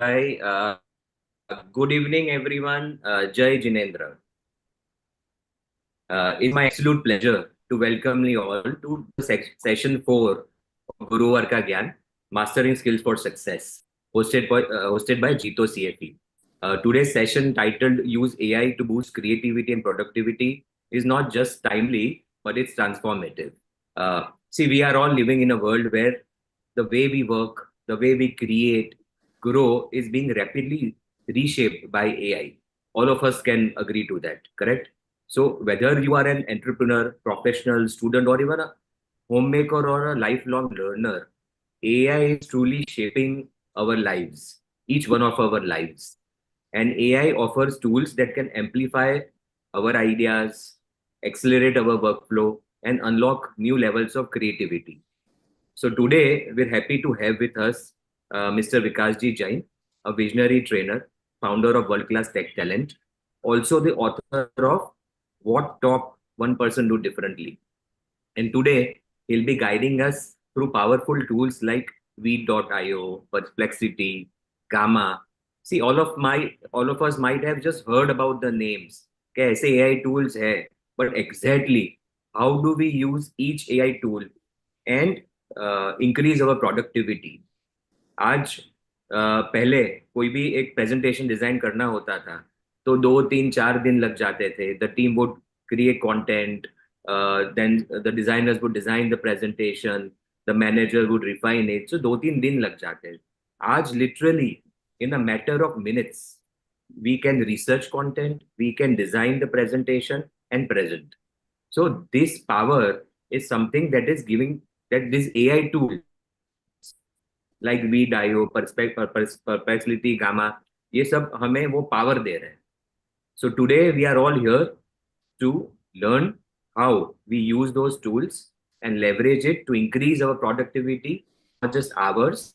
Hi, good evening, everyone. Jai Jinendra. It's my absolute pleasure to welcome you all to the session 4 of Guruvaar Ka Gyaan, Mastering Skills for Success, hosted by Jito CFE. Today's session titled Use AI to Boost Creativity and Productivity is not just timely, but it's transformative. See, we are all living in a world where the way we work, the way we create, grow is being rapidly reshaped by AI. All of us can agree to that, correct? So whether you are an entrepreneur, professional, student, or even a homemaker or a lifelong learner, AI is truly shaping our lives, each one of our lives. And AI offers tools that can amplify our ideas, accelerate our workflow, and unlock new levels of creativity. So today we're happy to have with us Mr. Vikas Jain, a visionary trainer, founder of World Class Tech Talent, also the author of What Top 1% Do Differently. And today he'll be guiding us through powerful tools like Weed.io, Perplexity, Gamma. See, all of us might have just heard about the names. Okay, ऐसे AI tools है, but exactly how do we use each AI tool and increase our productivity? आज पहले कोई भी एक presentation design करना होता था तो 2 3 4 दिन लग जाते थे. The team would create content, then the designers would design the presentation, the manager would refine it. So 2 3 दिन लग जाते. आज literally in a matter of minutes we can research content, we can design the presentation and present. So this power is something that is giving, that this AI tool like VDIO, Perplexity, Gamma, ये सब हमें वो power दे रहे हैं. So today we are all here to learn how we use those tools and leverage it to increase our productivity, not just ours,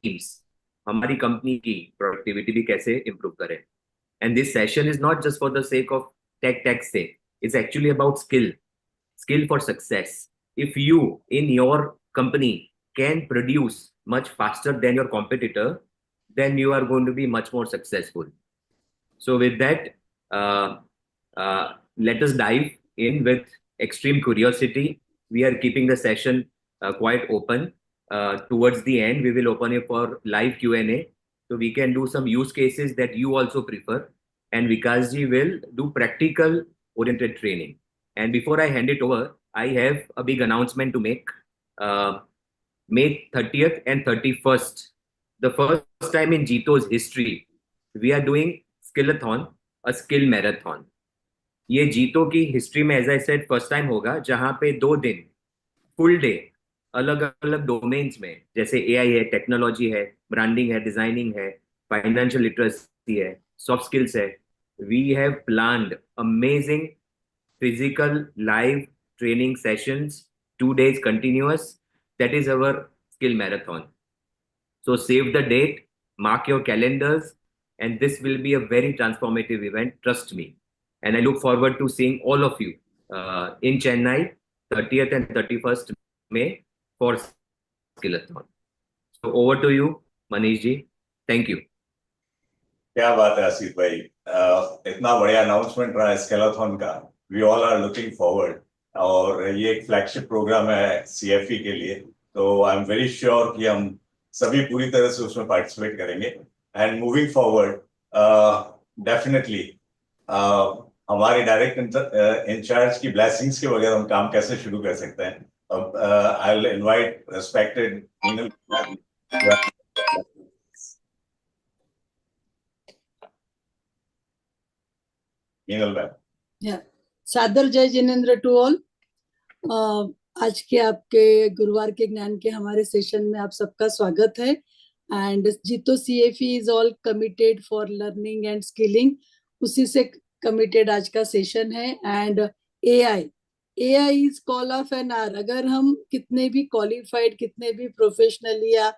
teams. हमारी company की productivity भी कैसे improve करें. And this session is not just for the sake of tech's sake. It's actually about skill for success. If you in your company can produce much faster than your competitor, then you are going to be much more successful. So with that, let us dive in with extreme curiosity. We are keeping the session quite open. Towards the end, we will open it for live Q&A. So we can do some use cases that you also prefer. And Vikasji will do practical oriented training. And before I hand it over, I have a big announcement to make. May 30th and 31st, the first time in Jito's history, we are doing Skillathon, a skill marathon. ये जीतो की history में as I said first time होगा जहां पे 2 दिन full day अलग अलग डोमेन्स में, जैसे एआई है, टेक्नोलॉजी है, ब्रांडिंग है, डिजाइनिंग है, फाइनेंशियल लिटरेसी है, सॉफ्ट स्किल्स है. We have planned amazing physical live training sessions, 2 days continuous. That is our skill marathon. So save the date, mark your calendars, and this will be a very transformative event, trust me. And I look forward to seeing all of you in Chennai, 30th and 31st May for Skillathon. So over to you, Manish ji. Thank you. क्या बात है आसिफ भाई, इतना बढ़िया announcement रहा है scalathon का. We all are looking forward. और ये एक फ्लैगशिप प्रोग्राम है सीएफई के लिए, तो आई एम वेरी श्योर कि हम सभी पूरी तरह से उसमें पार्टिसिपेट करेंगे. एंड मूविंग फॉरवर्ड डेफिनेटली हमारे डायरेक्ट इंचार्ज की ब्लेसिंग्स के बगैर हम काम कैसे शुरू कर सकते हैं. आई विल इनवाइट रेस्पेक्टेड सादर जय जिनेंद्र टू ऑल. आज के आपके गुरुवार के ज्ञान के हमारे सेशन में आप सबका स्वागत है. एंड जीतो CFE is all committed for learning and skilling, उसी से कमिटेड आज का सेशन है. And AI is call of an hour. अगर हम कितने भी क्वालिफाइड, कितने भी प्रोफेशनल या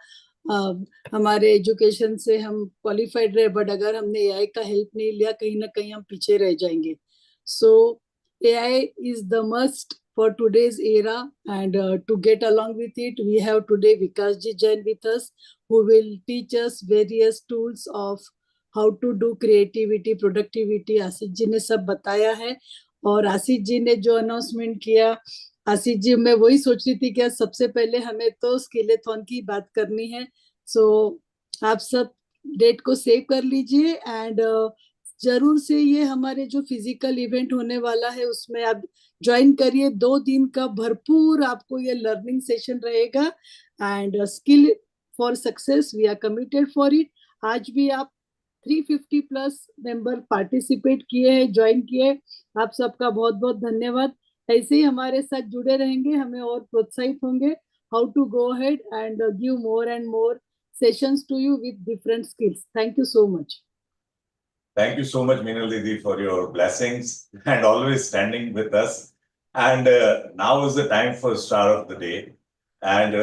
हमारे एजुकेशन से हम क्वालिफाइड रहे, बट अगर हमने एआई का हेल्प नहीं लिया, कहीं ना कहीं हम पीछे रह जाएंगे. सो AI is the must for today's era, and to get along with it, we have today Vikas Jain with us, who will teach us various tools of how to do creativity, productivity. Ashish ji ने सब बताया है, और आशीष जी ने जो announcement किया, आशीष जी मैं वही सोच रही थी कि सबसे पहले हमें तो स्किलेथॉन की बात करनी है. सो आप सब डेट को सेव कर लीजिए, एंड जरूर से ये हमारे जो फिजिकल इवेंट होने वाला है उसमें आप ज्वाइन करिए. 2 दिन का भरपूर आपको ये लर्निंग सेशन रहेगा, and skill for success we are committed for it. आज भी आप 350 प्लस मेंबर पार्टिसिपेट किए हैं, ज्वाइन किए. आप सबका बहुत बहुत धन्यवाद. ऐसे ही हमारे साथ जुड़े रहेंगे, हमें और प्रोत्साहित होंगे how to go ahead and give more and more sessions to you with different skills. Thank you so much. Thank you so much, Meenal Didi, for your blessings and always standing with us. And now is the time for star of the day. And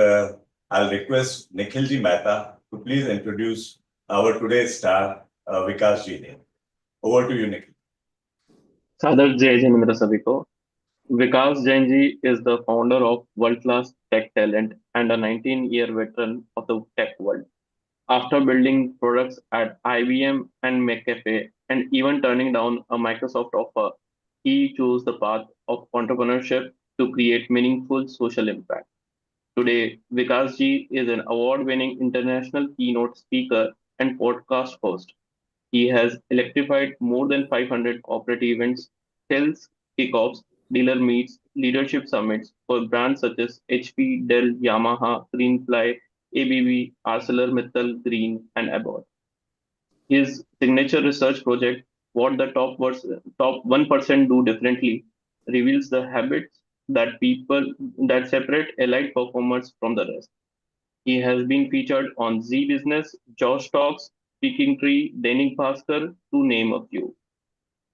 I'll request Nikhilji Mehta to please introduce our today's star, Vikas Jain. Over to you, Nikhil. सादर जय जिनेंद्र सभी को. Vikas Jain ji is the founder of world-class tech talent and a 19-year veteran of the tech world. After building products at IBM and McAfee and even turning down a Microsoft offer, he chose the path of entrepreneurship to create meaningful social impact. Today, Vikas ji is an award-winning international keynote speaker and podcast host. He has electrified more than 500 corporate events, sales kickoffs, dealer meets, leadership summits for brands such as HP, Dell, Yamaha, Greenfly, ABB, ArcelorMittal, Green, and Abbott. His signature research project, What the Top 1% Do Differently, reveals the habits that separate elite performers from the rest. He has been featured on Z Business, Josh Talks, Speaking Tree, Dainik Bhaskar, to name a few.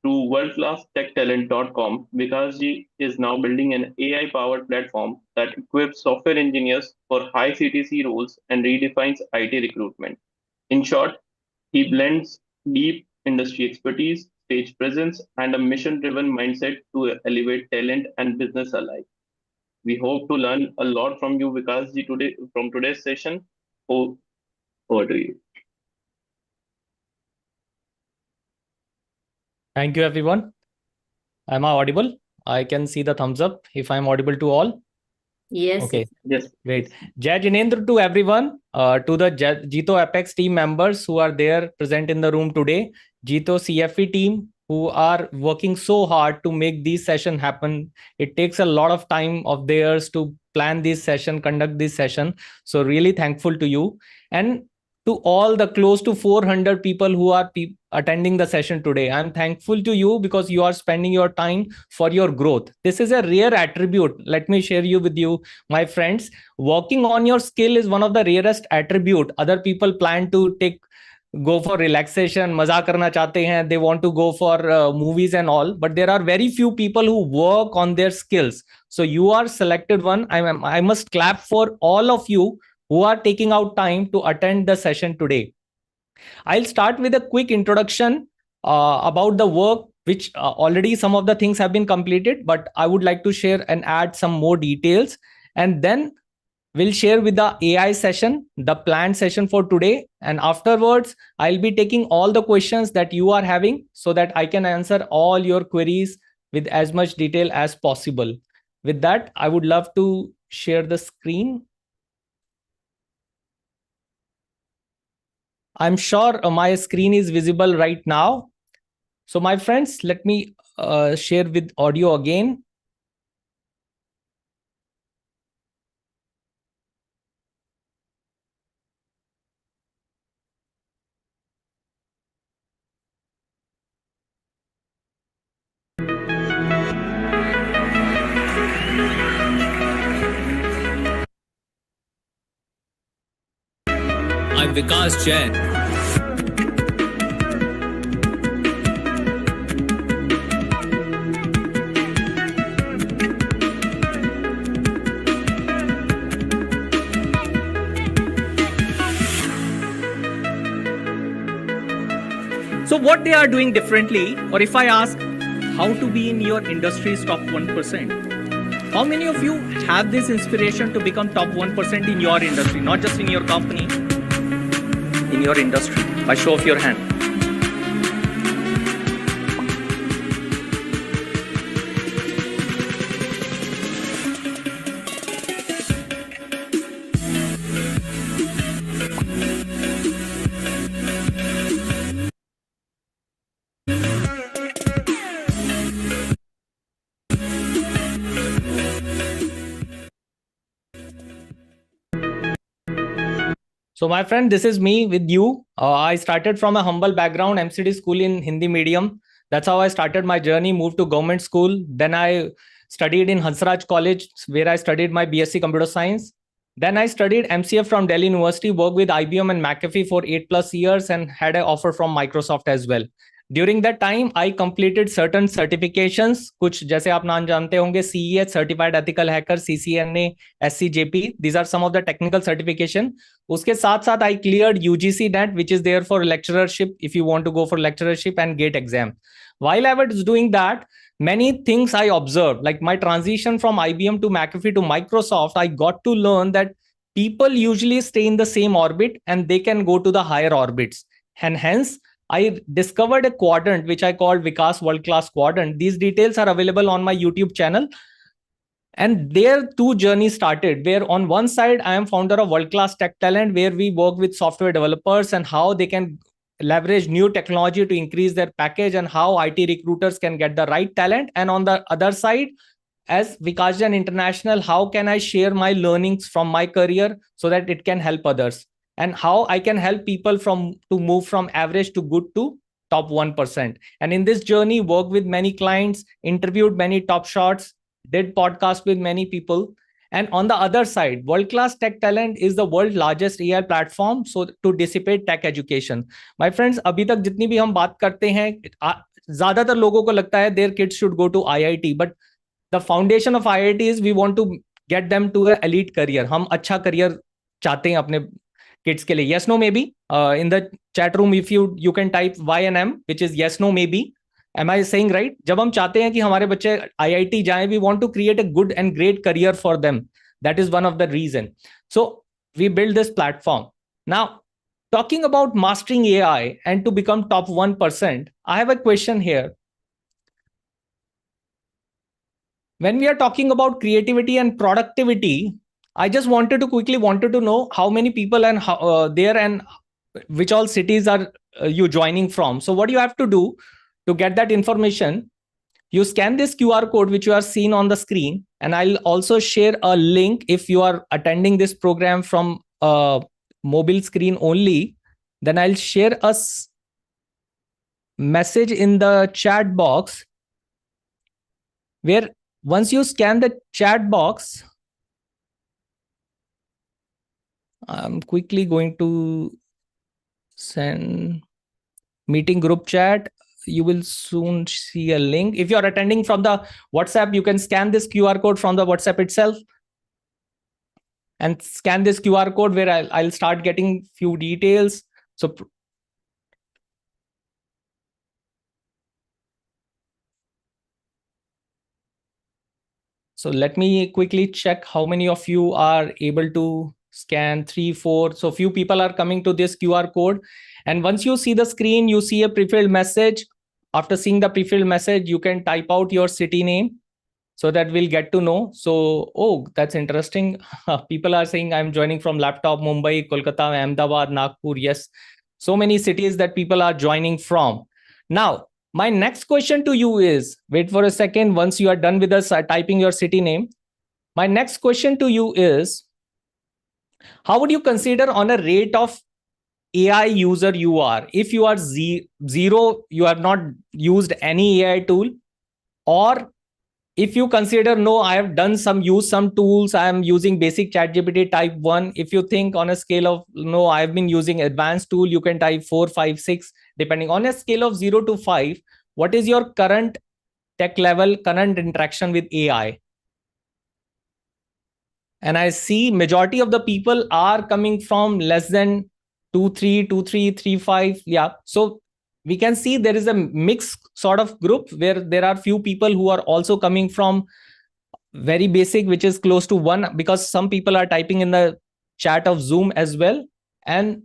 Through worldclasstechtalent.com, Vikas ji is now building an AI-powered platform that equips software engineers for high CTC roles and redefines IT recruitment. In short, he blends deep industry expertise, stage presence, and a mission-driven mindset to elevate talent and business alike. We hope to learn a lot from you, Vikas ji, today from today's session. Over to you. Thank you, everyone. Am I audible? I can see the thumbs up if I'm audible to all. Yes. Okay. Yes. Great. Jai Jinendra to everyone, to the Jito Apex team members who are there present in the room today, Jito CFE team who are working so hard to make this session happen. It takes a lot of time of theirs to plan this session, conduct this session. So really thankful to you. And to all the close to 400 people who are attending the session today. I'm thankful to you because you are spending your time for your growth. This is a rare attribute. Let me share you with you, my friends. Working on your skill is one of the rarest attribute. Other people plan to go for relaxation, maza karna chahte hain, they want to go for movies and all, but there are very few people who work on their skills. So you are selected one. I must clap for all of you who are taking out time to attend the session today. I'll start with a quick introduction about the work, which already some of the things have been completed, but I would like to share and add some more details. And then we'll share with the AI session, the planned session for today. And afterwards, I'll be taking all the questions that you are having so that I can answer all your queries with as much detail as possible. With that, I would love to share the screen. I'm sure my screen is visible right now. So my friends, let me share with audio again. I'm Vikas Jain. So what they are doing differently, or if I ask, how to be in your industry's top 1%. How many of you have this inspiration to become top 1% in your industry, not just in your company, in your industry? By show of your hand. So my friend, this is me with you. I started from a humble background, MCD school in Hindi medium. That's how I started my journey, moved to government school. Then I studied in Hansraj College, where I studied my BSc Computer Science. Then I studied MCF from Delhi University, worked with IBM and McAfee for 8+ years and had an offer from Microsoft as well. During that time, I completed certain certifications, कुछ जैसे आप नाम जानते होंगे, CEH, Certified Ethical Hacker, CCNA, SCJP. These are some of the technical certification. उसके साथ साथ I cleared UGC NET, which is there for lecturership if you want to go for lecturership, and GATE exam. While I was doing that, many things I observed, like my transition from IBM to McAfee to Microsoft, I got to learn that people usually stay in the same orbit and they can go to the higher orbits. And hence, I discovered a quadrant which I called Vikas World Class Quadrant. These details are available on my YouTube channel. And there two journeys started, where on one side, I am founder of World Class Tech Talent, where we work with software developers and how they can leverage new technology to increase their package and how IT recruiters can get the right talent. And on the other side, as Vikas Jain International, how can I share my learnings from my career so that it can help others? And how I can help people to move from average to good to top 1%. And in this journey, work with many clients, interviewed many top shots, did podcast with many people. And on the other side, World Class Tech Talent is the world's largest AI platform so to dissipate tech education. My friends, अभी तक जितनी भी हम बात करते हैं, ज्यादातर लोगों को लगता है their kids should go to IIT, but the foundation of IIT is we want to get them to an elite career. हम अच्छा career चाहते हैं अपने kids के लिए. Yes, no, maybe. In the chat room, if you can type Y and M, which is yes, no, maybe. Am I saying right? जब हम चाहते हैं कि हमारे बच्चे IIT जाएं, we want to create a good and great career for them. That is one of the reason. So we build this platform. Now, talking about mastering AI and to become top 1%, I have a question here. When we are talking about creativity and productivity, I just wanted to know how many people and how, there and which all cities are you joining from. So what you have to do to get that information, you scan this QR code which you are seeing on the screen, and I'll also share a link if you are attending this program from a mobile screen only. Then I'll share a message in the chat box where once you scan the chat box, I'm quickly going to send meeting group chat. You will soon see a link. If you're attending from the WhatsApp, you can scan this QR code from the WhatsApp itself and scan this QR code where I'll start getting few details. So let me quickly check how many of you are able to scan 3, 4. So few people are coming to this QR code. And once you see the screen, you see a pre-filled message. After seeing the pre-filled message, you can type out your city name so that we'll get to know. So, oh, that's interesting. People are saying I'm joining from laptop, Mumbai, Kolkata, Ahmedabad, Nagpur. Yes, so many cities that people are joining from. Now, my next question to you is, wait for a second. Once you are done with us typing your city name, my next question to you is, how would you consider on a rate of AI user you are? If you are zero, you have not used any AI tool, or if you consider, no, I have used some tools, I am using basic ChatGPT type 1. If you think on a scale of, no, I've been using advanced tool, you can type 4, 5, 6, depending on a scale of 0 to 5. What is your current tech level, current interaction with AI? And I see majority of the people are coming from less than 2, 3, 2, 3, 3, 5. Yeah. So we can see there is a mixed sort of group where there are few people who are also coming from very basic, which is close to 1, because some people are typing in the chat of Zoom as well. And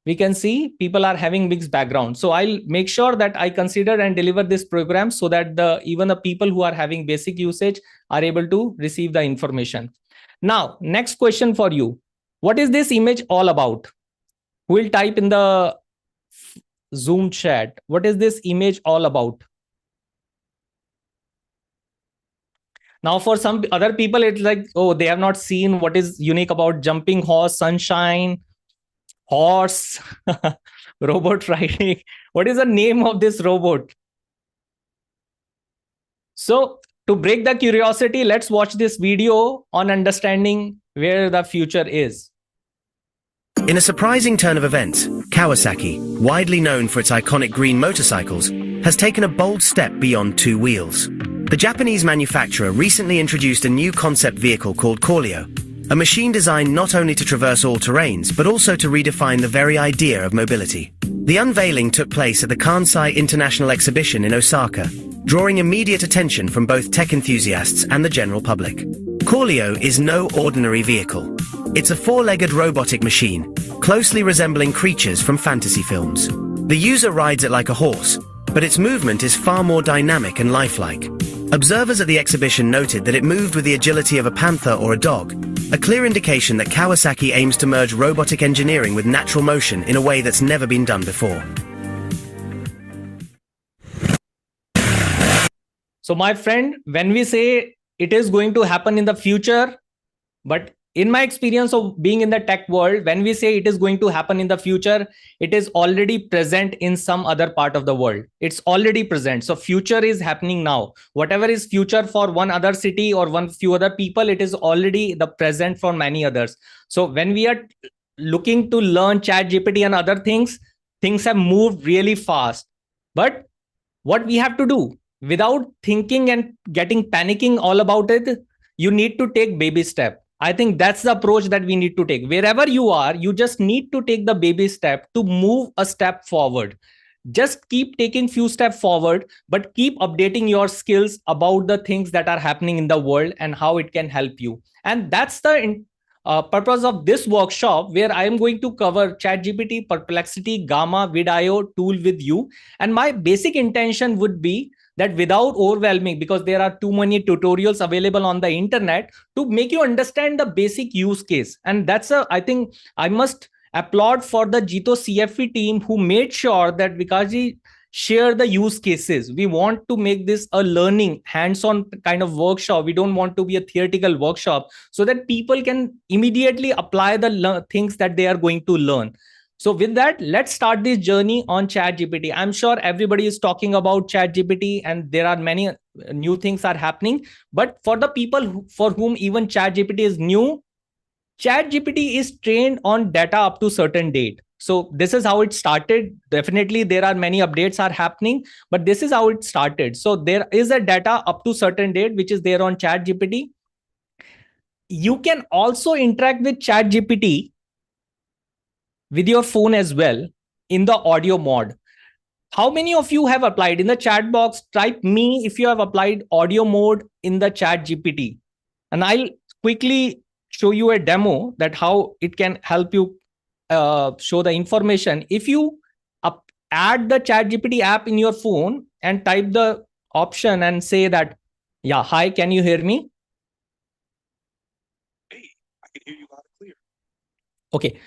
we can see people are having mixed background. So I'll make sure that I consider and deliver this program so that even the people who are having basic usage are able to receive the information. Now, next question for you. What is this image all about? Who will type in the Zoom chat? What is this image all about? Now, for some other people, it's like, oh, they have not seen what is unique about jumping horse, sunshine, horse, robot riding. What is the name of this robot? So to break the curiosity, let's watch this video on understanding where the future is. In a surprising turn of events, Kawasaki, widely known for its iconic green motorcycles, has taken a bold step beyond 2 wheels. The Japanese manufacturer recently introduced a new concept vehicle called Corleo, a machine designed not only to traverse all terrains, but also to redefine the very idea of mobility. The unveiling took place at the Kansai International Exhibition in Osaka, drawing immediate attention from both tech enthusiasts and the general public. Corleo is no ordinary vehicle. It's a 4-legged robotic machine, closely resembling creatures from fantasy films. The user rides it like a horse, but its movement is far more dynamic and lifelike. Observers at the exhibition noted that it moved with the agility of a panther or a dog, a clear indication that Kawasaki aims to merge robotic engineering with natural motion in a way that's never been done before. So my friend, when we say it is going to happen in the future, but in my experience of being in the tech world, when we say it is going to happen in the future, it is already present in some other part of the world. It's already present. So future is happening now. Whatever is future for one other city or one few other people, it is already the present for many others. So when we are looking to learn ChatGPT and other things have moved really fast. But what we have to do, without thinking and getting panicking all about it, you need to take baby step. I think that's the approach that we need to take. Wherever you are, you just need to take the baby step to move a step forward. Just keep taking few steps forward, but keep updating your skills about the things that are happening in the world and how it can help you. And that's the purpose of this workshop, where I am going to cover ChatGPT, Perplexity, Gamma, Vidio tool with you. And my basic intention would be that without overwhelming, because there are too many tutorials available on the internet, to make you understand the basic use case. And that's I think I must applaud for the Jito CFE team who made sure that Vikasji share the use cases. We want to make this a learning, hands-on kind of workshop. We don't want to be a theoretical workshop, so that people can immediately apply the things that they are going to learn. So with that, let's start this journey on ChatGPT. I'm sure everybody is talking about ChatGPT and there are many new things are happening. But for the people for whom even ChatGPT is new, ChatGPT is trained on data up to certain date. So this is how it started. Definitely there are many updates are happening, but this is how it started. So there is a data up to certain date, which is there on ChatGPT. You can also interact with ChatGPT with your phone as well in the audio mode. How many of you have applied? In the chat box, type me if you have applied audio mode in the ChatGPT. And I'll quickly show you a demo that how it can help you show the information. If you add the ChatGPT app in your phone and type the option and say that, yeah, hi, can you hear me? Hey, I can hear you loud and clear. Okay.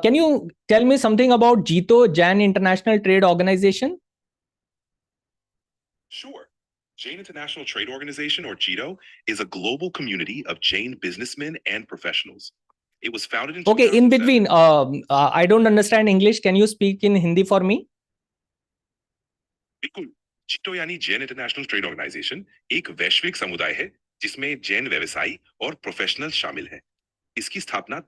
Can you tell me something about Jain International Trade Organization? Sure. Jain International Trade Organization, or JITO, is a global community of Jain businessmen and professionals. It was founded in Okay, in 2007. between, I don't understand English. Can you speak in Hindi for me? बिल्कुल. JITO यानी Jain international trade organisation एक वैश्विक समुदाय है जिसमें जैन व्यवसायी और professional शामिल हैं. इसकी स्थापना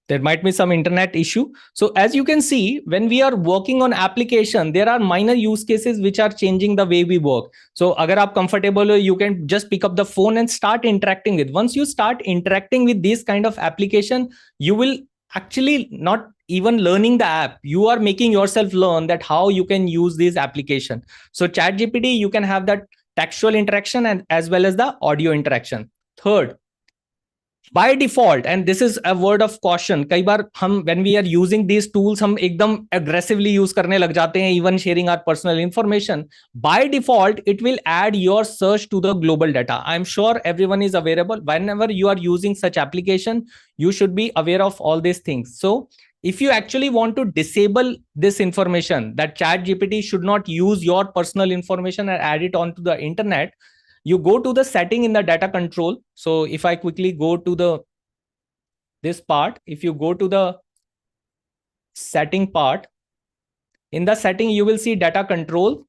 There might be some internet issue. So as you can see, when we are working on application, there are minor use cases which are changing the way we work. So agar aap comfortable ho, you can just pick up the phone and start interacting with. Once you start interacting with this kind of application, you will actually not even learning the app. You are making yourself learn that how you can use this application. So ChatGPT, you can have that textual interaction and as well as the audio interaction. Third, by default, and this is a word of caution, कई बार हम when we are using these tools हम एकदम aggressively use करने लग जाते हैं, even sharing our personal information. By default, it will add your search to the global data. I'm sure everyone is available. Whenever you are using such application, you should be aware of all these things. So if you actually want to disable this information that ChatGPT should not use your personal information and add it onto the internet, you go to the setting in the data control. So if I quickly go to this part, if you go to the setting part, in the setting, you will see data control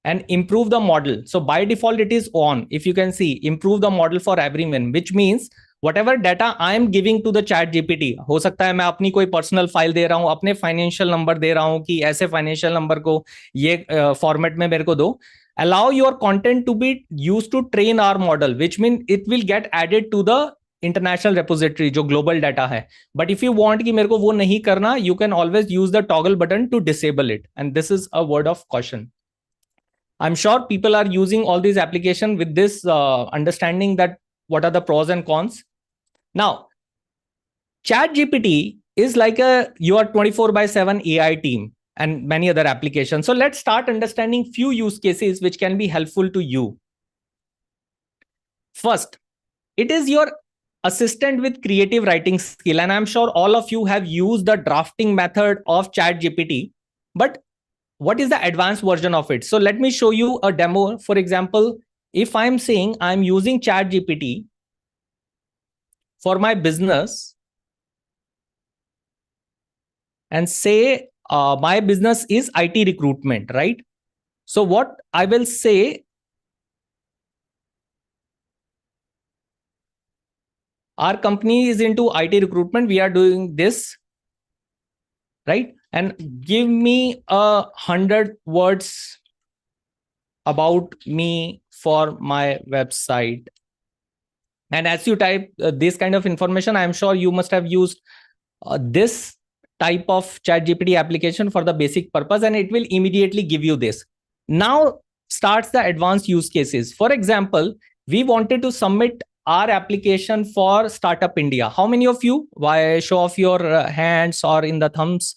and improve the model. So by default, it is on. If you can see, improve the model for everyone, which means whatever data I am giving to the chat GPT, हो सकता है मैं अपनी कोई personal file दे रहा हूं, अपने financial number दे रहा हूं कि ऐसे फाइनेंशियल नंबर को ये फॉर्मेट में मेरे को दो. Allow your content to be used to train our model, which means it will get added to the international repository जो global data है. But if you want कि मेरे को वो नहीं करना, you can always use the toggle button to disable it. And this is a word of caution. I'm sure people are using all these applications with this understanding that what are the pros and cons. Now, ChatGPT is like your 24/7 AI team and many other applications. So let's start understanding few use cases which can be helpful to you. First, it is your assistant with creative writing skill. And I'm sure all of you have used the drafting method of ChatGPT, but what is the advanced version of it? So let me show you a demo. For example, if I'm saying I'm using ChatGPT for my business and say my business is IT recruitment, right? So what I will say, our company is into IT recruitment. We are doing this, right? And give me 100 words about me for my website. And as you type this kind of information, I'm sure you must have used this type of ChatGPT application for the basic purpose, and it will immediately give you this. Now starts the advanced use cases. For example, we wanted to submit our application for Startup India. How many of you, by show of your hands or in the thumbs,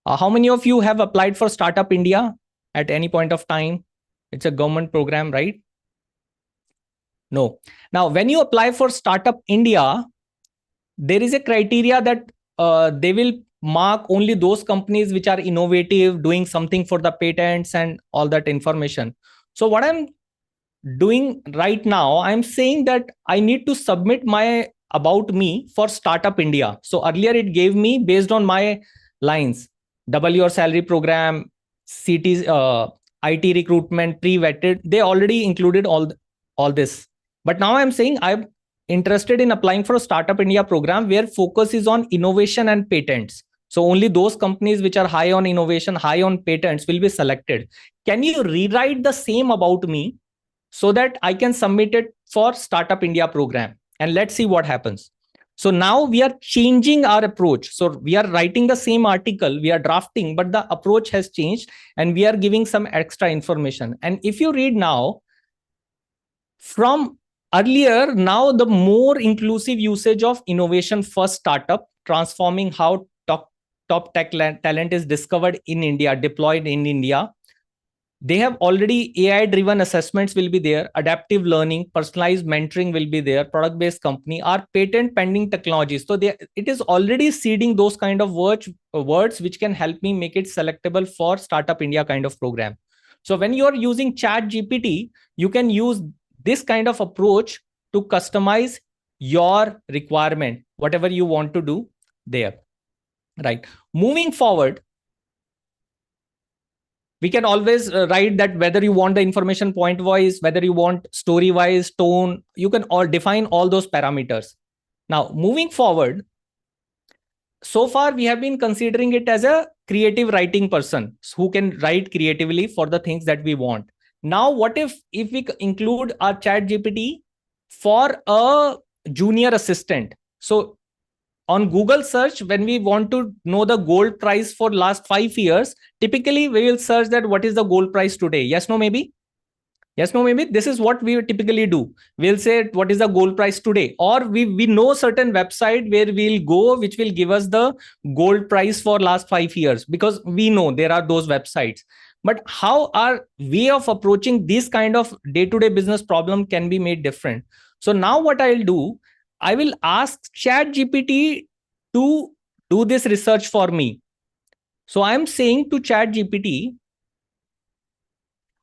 how many of you have applied for Startup India at any point of time? It's a government program, right? No. Now, when you apply for Startup India, there is a criteria that they will mark only those companies which are innovative, doing something for the patents and all that information. So what I'm doing right now, I'm saying that I need to submit my about me for Startup India. So earlier it gave me based on my lines, double your salary program, cities, IT recruitment, pre-vetted. They already included all this. But now I'm saying I'm interested in applying for a Startup India program where focus is on innovation and patents. So only those companies which are high on innovation, high on patents will be selected. Can you rewrite the same about me so that I can submit it for Startup India program? And let's see what happens. So now we are changing our approach. So we are writing the same article, we are drafting, but the approach has changed and we are giving some extra information. And if you read now, from earlier, now the more inclusive usage of innovation first startup, transforming how top tech talent is discovered in India, deployed in India. They have already AI-driven assessments will be there, adaptive learning, personalized mentoring will be there, product-based company, are patent pending technologies. So it is already seeding those kind of words which can help me make it selectable for Startup India kind of program. So when you are using ChatGPT, you can use this kind of approach to customize your requirement, whatever you want to do there. Right. Moving forward, we can always write that whether you want the information point wise, whether you want story wise, tone, you can all define all those parameters. Now, moving forward, so far we have been considering it as a creative writing person who can write creatively for the things that we want. Now, what if we include our ChatGPT for a junior assistant? So on Google search, when we want to know the gold price for last 5 years, typically we will search that what is the gold price today. Yes, no, maybe. Yes, no, maybe. This is what we typically do. We'll say what is the gold price today, or we know certain website where we'll go, which will give us the gold price for last 5 years, because we know there are those websites. But how our way of approaching this kind of day-to-day business problem can be made different. So now what I'll do, I will ask ChatGPT to do this research for me. So I'm saying to ChatGPT,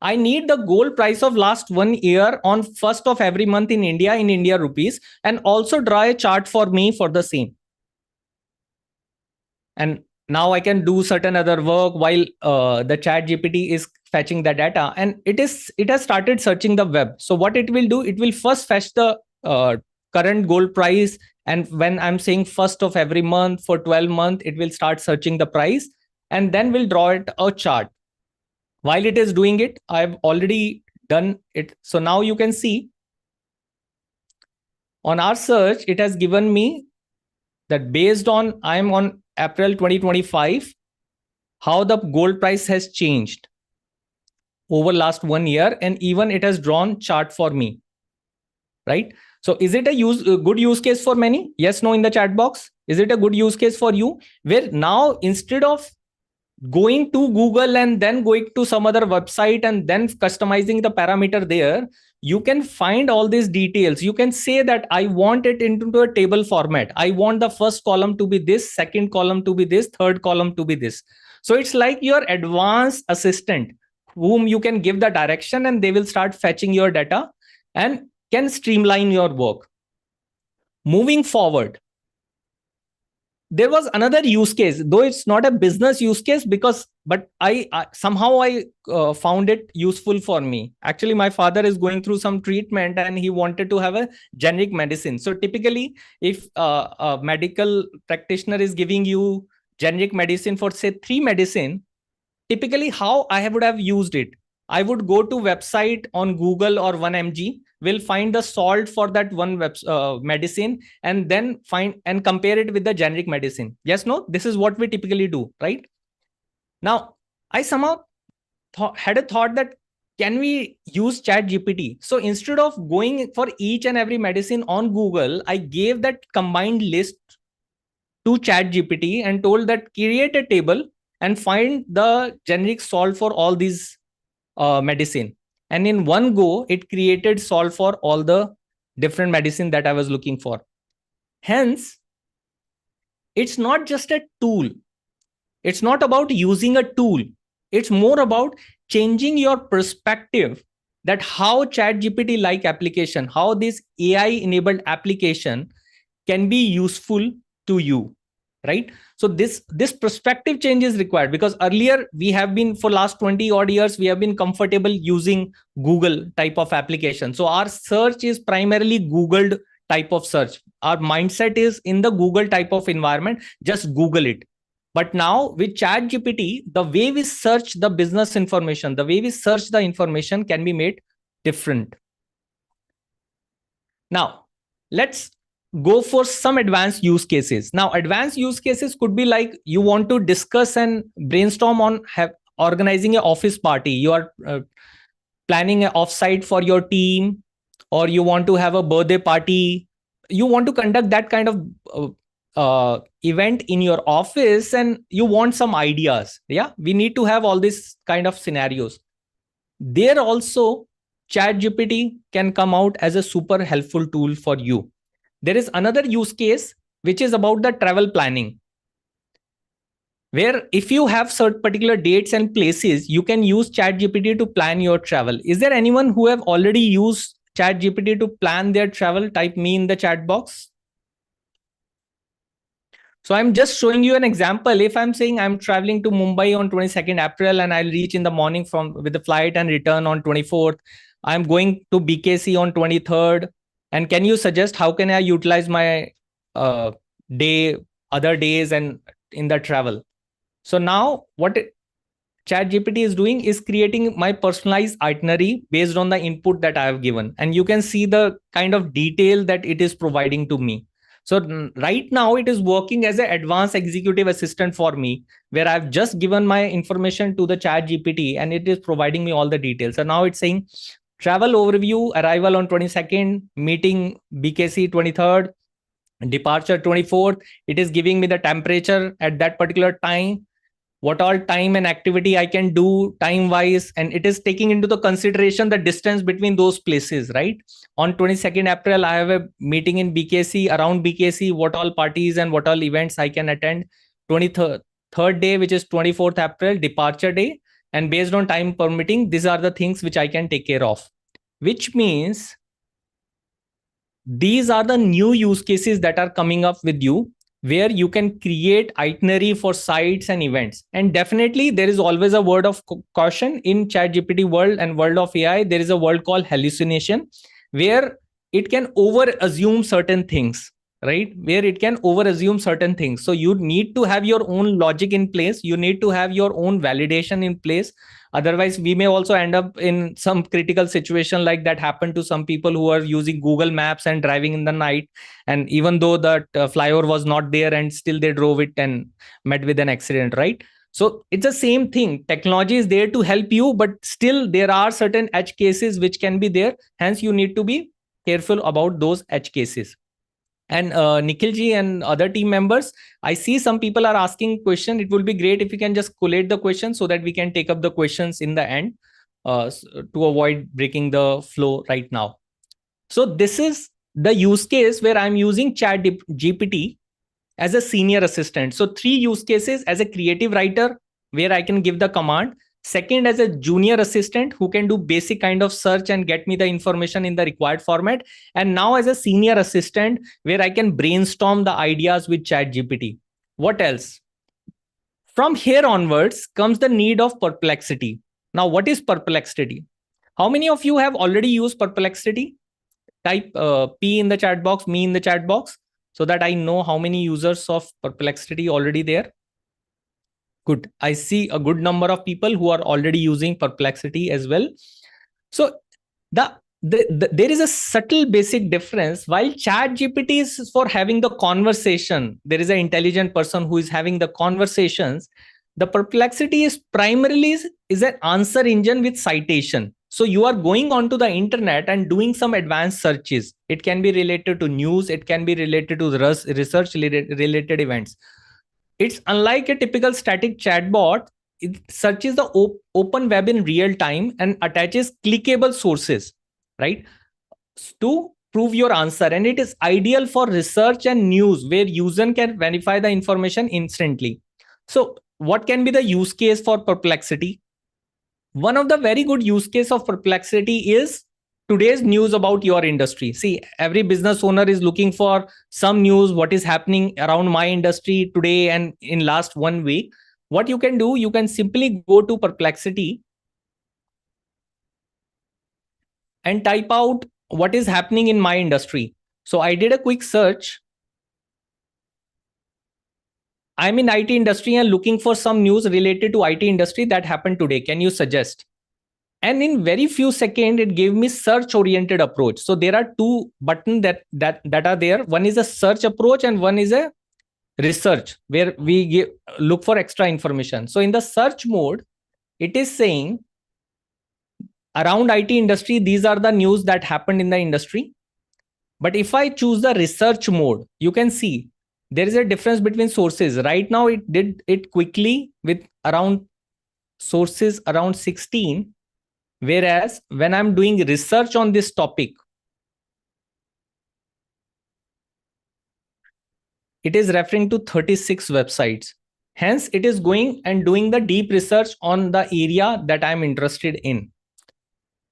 I need the gold price of last 1 year on 1st of every month in India rupees, and also draw a chart for me for the same. And now I can do certain other work while the ChatGPT is fetching the data, and it has started searching the web. So what it will do, it will first fetch the current gold price, and when I'm saying 1st of every month for 12 months, it will start searching the price, and then we'll draw it a chart. While it is doing it, I've already done it. So now you can see on our search, it has given me that based on, I'm on April 2025, how the gold price has changed over last 1 year, and even it has drawn chart for me, right? So is it a good use case for many? Yes, no, in the chat box. Is it a good use case for you? Where now, instead of going to Google and then going to some other website and then customizing the parameter there, you can find all these details. You can say that I want it into a table format. I want the first column to be this, second column to be this, third column to be this. So it's like your advanced assistant whom you can give the direction, and they will start fetching your data and can streamline your work. Moving forward, there was another use case, though it's not a business use case, but I somehow found it useful for me. Actually, my father is going through some treatment and he wanted to have a generic medicine. So typically, if a medical practitioner is giving you generic medicine for say 3 medicine, typically how I would have used it, I would go to website on Google or 1mg, will find the salt for that one medicine, and then find and compare it with the generic medicine. Yes, no, this is what we typically do, right? Now, I somehow had a thought that can we use ChatGPT? So instead of going for each and every medicine on Google, I gave that combined list to ChatGPT and told that create a table and find the generic salt for all these medicine. And in one go, it created salt for all the different medicine that I was looking for. Hence, it's not just a tool. It's not about using a tool. It's more about changing your perspective that how ChatGPT like application, how this AI enabled application can be useful to you, right? So this perspective change is required, because earlier we have been, for last 20 odd years, we have been comfortable using Google type of application. So our search is primarily Googled type of search. Our mindset is in the Google type of environment, just Google it. But now with ChatGPT, the way we search the business information, the way we search the information can be made different. Now, let's go for some advanced use cases. Now, advanced use cases could be like you want to discuss and brainstorm on organizing an office party. You are planning an offsite for your team, or you want to have a birthday party. You want to conduct that kind of event in your office, and you want some ideas. Yeah, we need to have all these kind of scenarios. There also, ChatGPT can come out as a super helpful tool for you. There is another use case, which is about the travel planning, where if you have certain particular dates and places, you can use ChatGPT to plan your travel. Is there anyone who have already used ChatGPT to plan their travel? Type me in the chat box. So I'm just showing you an example. If I'm saying I'm traveling to Mumbai on 22nd April and I'll reach in the morning with the flight and return on 24th. I'm going to BKC on 23rd. And can you suggest how can I utilize my other days and in the travel? So now what ChatGPT is doing is creating my personalized itinerary based on the input that I have given. And you can see the kind of detail that it is providing to me. So right now it is working as an advanced executive assistant for me, where I've just given my information to the ChatGPT and it is providing me all the details. So now it's saying travel overview, arrival on 22nd, meeting BKC 23rd, departure 24th. It is giving me the temperature at that particular time, what all time and activity I can do time wise, and it is taking into the consideration the distance between those places, right? On 22nd April, I have a meeting in BKC, around BKC, what all parties and what all events I can attend. 23rd day, which is 24th April, departure day, and based on time permitting, these are the things which I can take care of, which means these are the new use cases that are coming up with you, where you can create itinerary for sites and events. And definitely there is always a word of caution in ChatGPT world and world of AI. There is a word called hallucination, where it can over assume certain things, right? Where it can over assume certain things. So you need to have your own logic in place. You need to have your own validation in place. Otherwise, we may also end up in some critical situation like that happened to some people who are using Google Maps and driving in the night. And even though that flyover was not there, and still they drove it and met with an accident, right? So it's the same thing. Technology is there to help you, but still there are certain edge cases which can be there. Hence, you need to be careful about those edge cases. And Nikhil ji and other team members, I see some people are asking question. It will be great if you can just collate the questions so that we can take up the questions in the end to avoid breaking the flow right now. So this is the use case where I'm using ChatGPT as a senior assistant. So 3 use cases: as a creative writer, where I can give the command; second, as a junior assistant who can do basic kind of search and get me the information in the required format; and now as a senior assistant, where I can brainstorm the ideas with ChatGPT. What else? From here onwards comes the need of Perplexity. Now, what is Perplexity? How many of you have already used Perplexity? Type P in the chat box, me in the chat box, so that I know how many users of Perplexity already there. Good. I see a good number of people who are already using Perplexity as well. So there is a subtle basic difference. While ChatGPT is for having the conversation, there is an intelligent person who is having the conversations. The Perplexity is primarily is an answer engine with citation. So you are going onto the internet and doing some advanced searches. It can be related to news. It can be related to research related events. It's unlike a typical static chatbot. It searches the open web in real time and attaches clickable sources, right, to prove your answer. And it is ideal for research and news, where user can verify the information instantly. So what can be the use case for Perplexity? One of the very good use case of Perplexity is today's news about your industry. See, every business owner is looking for some news, what is happening around my industry today and in last 1 week. What you can do, you can simply go to Perplexity and type out what is happening in my industry. So I did a quick search. I'm in IT industry and looking for some news related to IT industry that happened today. Can you suggest? And in very few seconds, it gave me search oriented approach. So there are 2 buttons that are there. One is a search approach and one is a research, where we look for extra information. So in the search mode, it is saying around IT industry, these are the news that happened in the industry. But if I choose the research mode, you can see there is a difference between sources. Right now, it did it quickly with around sources around 16. Whereas when I'm doing research on this topic, it is referring to 36 websites. Hence, it is going and doing the deep research on the area that I'm interested in.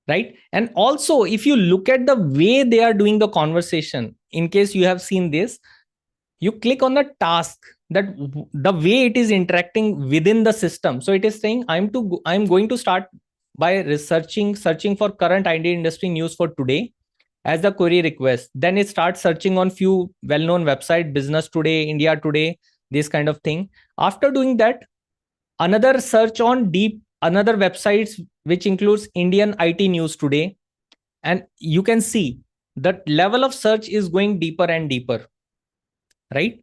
Right. And also, if you look at the way they are doing the conversation, in case you have seen this, you click on the task, that the way it is interacting within the system. So it is saying I'm going to start by searching for current IT industry news for today as the query request. Then it starts searching on few well-known websites, Business Today, India Today, this kind of thing. After doing that, another search on another websites, which includes Indian IT news today. And you can see that level of search is going deeper and deeper. right?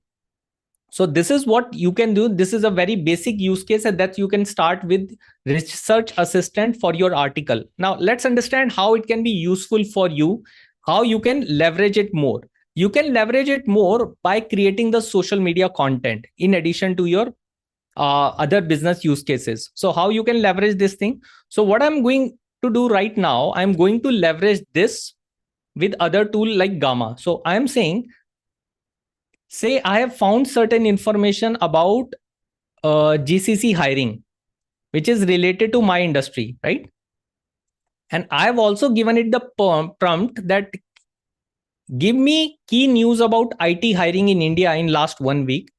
So this is what you can do. This is a very basic use case, and that you can start with research assistant for your article. Now let's understand how it can be useful for you, how you can leverage it more. You can leverage it more by creating the social media content in addition to your other business use cases. So how you can leverage this thing? So what I'm going to do right now, I'm going to leverage this with other tool like Gamma. So I am saying, say I have found certain information about GCC hiring, which is related to my industry, right? And I've also given it the prompt that give me key news about IT hiring in India in last 1 week.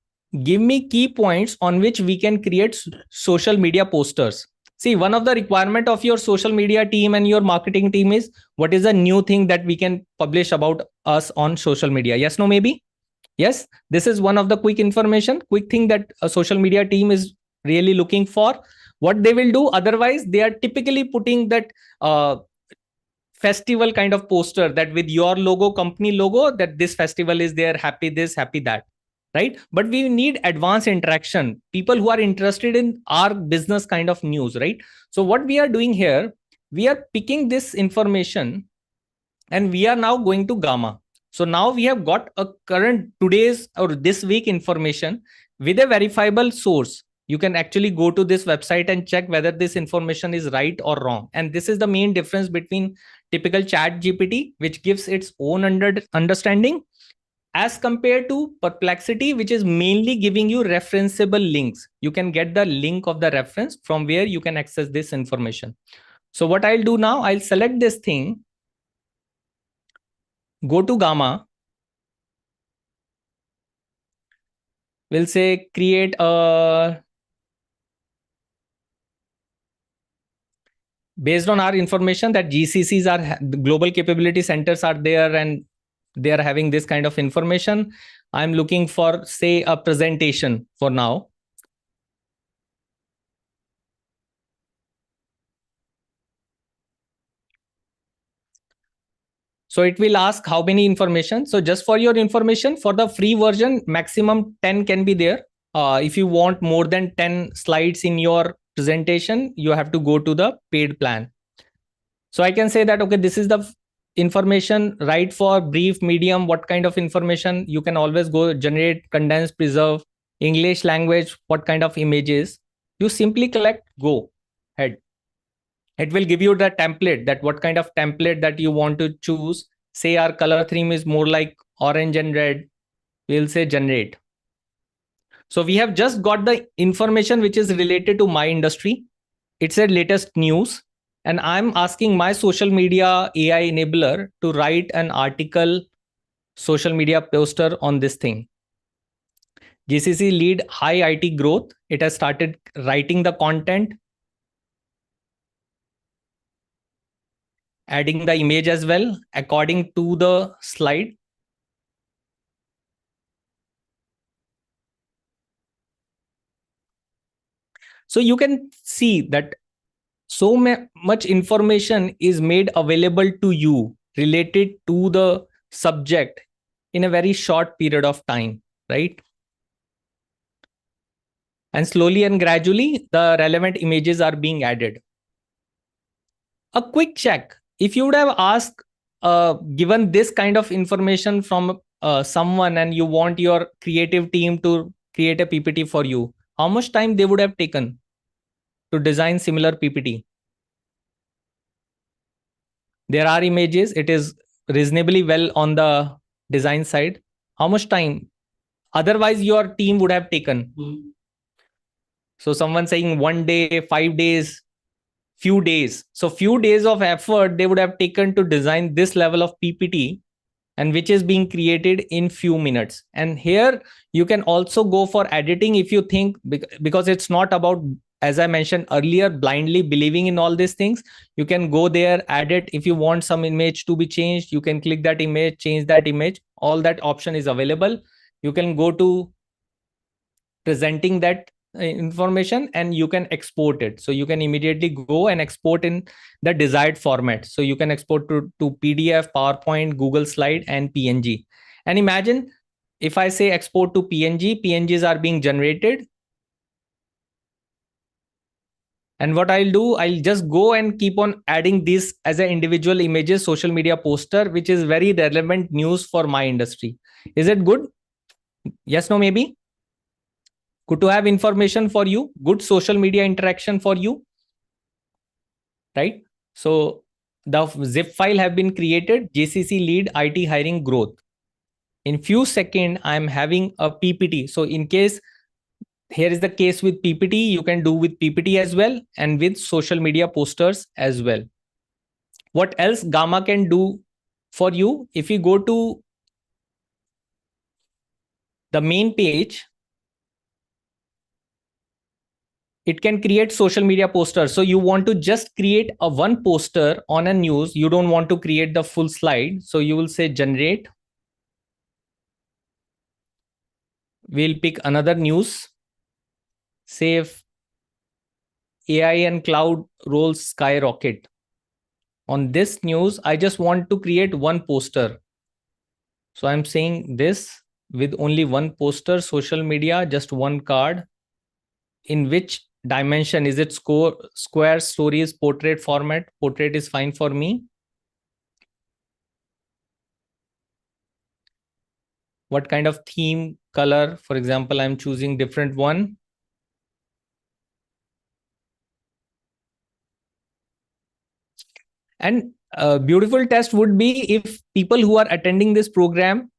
Give me key points on which we can create social media posters. See, one of the requirement of your social media team and your marketing team is what is a new thing that we can publish about us on social media. Yes, no, maybe? Yes, this is one of the quick thing that a social media team is really looking for. What they will do, otherwise they are typically putting that festival kind of poster that with your logo, company logo, that this festival is there, happy this, happy that, right? But we need advanced interaction, people who are interested in our business kind of news, right? So what we are doing here, we are picking this information and we are now going to Gamma. So now we have got a current today's or this week information with a verifiable source. You can actually go to this website and check whether this information is right or wrong. And this is the main difference between typical ChatGPT, which gives its own understanding, as compared to Perplexity, which is mainly giving you referenceable links. You can get the link of the reference from where you can access this information. So what I'll do now, I'll select this thing, go to Gamma. We'll say create a, based on our information that GCCs are, the global capability centers are there and they are having this kind of information. I'm looking for, say, a presentation for now. So it will ask how many information. So just for your information, for the free version, maximum 10 can be there. If you want more than 10 slides in your presentation, you have to go to the paid plan. So I can say that, okay, this is the information, right? For brief, medium, what kind of information? You can always go generate, condense, preserve, English language, what kind of images. You simply collect, go ahead. It will give you the template, that what kind of template that you want to choose. Say our color theme is more like orange and red. We'll say generate. So we have just got the information which is related to my industry. It's a latest news. And I'm asking my social media AI enabler to write an article, social media poster on this thing. GCC lead high IT growth. It has started writing the content, adding the image as well according to the slide. So you can see that so much information is made available to you related to the subject in a very short period of time, right? And slowly and gradually, the relevant images are being added. A quick check. If you would have asked, given this kind of information from someone and you want your creative team to create a PPT for you, how much time they would have taken to design similar PPT? There are images. It is reasonably well on the design side. How much time otherwise your team would have taken? So someone saying 1 day, 5 days, few days. So few days of effort they would have taken to design this level of PPT, and which is being created in few minutes. And here you can also go for editing if you think, because it's not about, as I mentioned earlier, blindly believing in all these things. You can go there, edit. If you want some image to be changed, you can click that image, change that image. All that option is available. You can go to presenting that information and you can export it. So you can immediately go and export in the desired format. So you can export to PDF, PowerPoint, Google Slide, and PNG. And imagine if I say export to PNG, PNGs are being generated. And what I'll do, I'll just go and keep on adding this as an individual images, social media poster, which is very relevant news for my industry. Is it good? Yes, no, maybe? Good to have information for you, good social media interaction for you, right? So the zip file have been created, JCC lead IT hiring growth. In few seconds, I'm having a PPT. So in case, here is the case with PPT, you can do with PPT as well and with social media posters as well. What else Gamma can do for you? If you go to the main page, it can create social media posters. So you want to just create a one poster on a news. You don't want to create the full slide. So you will say generate. We'll pick another news. Save AI and cloud roles skyrocket. On this news, I just want to create one poster. So I'm saying this with only one poster, social media, just one card. In which dimension is it? Square, stories, portrait format? Portrait is fine for me. What kind of theme, color? For example, I'm choosing different one. And a beautiful test would be if people who are attending this program,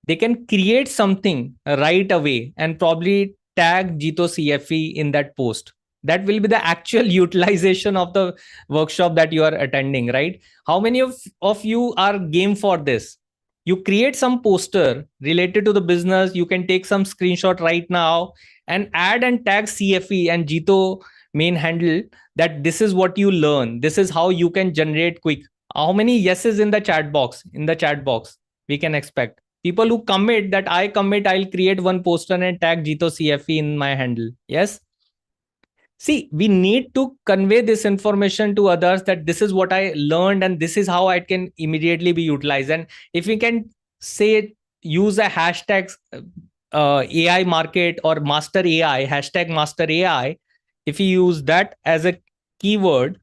they can create something right away and probably tag Jito CFE in that post. That will be the actual utilization of the workshop that you are attending, right? How many of you are game for this? You create some poster related to the business. You can take some screenshot right now and add and tag CFE and Jito main handle that this is what you learn. This is how you can generate quick. How many yeses in the chat box? In the chat box, we can expect. People who commit that I commit, I'll create one poster and tag Jito CFE in my handle. Yes. See, we need to convey this information to others that this is what I learned and this is how it can immediately be utilized. And if we can say, use a hashtag AI market or master AI, hashtag master AI, if you use that as a keyword,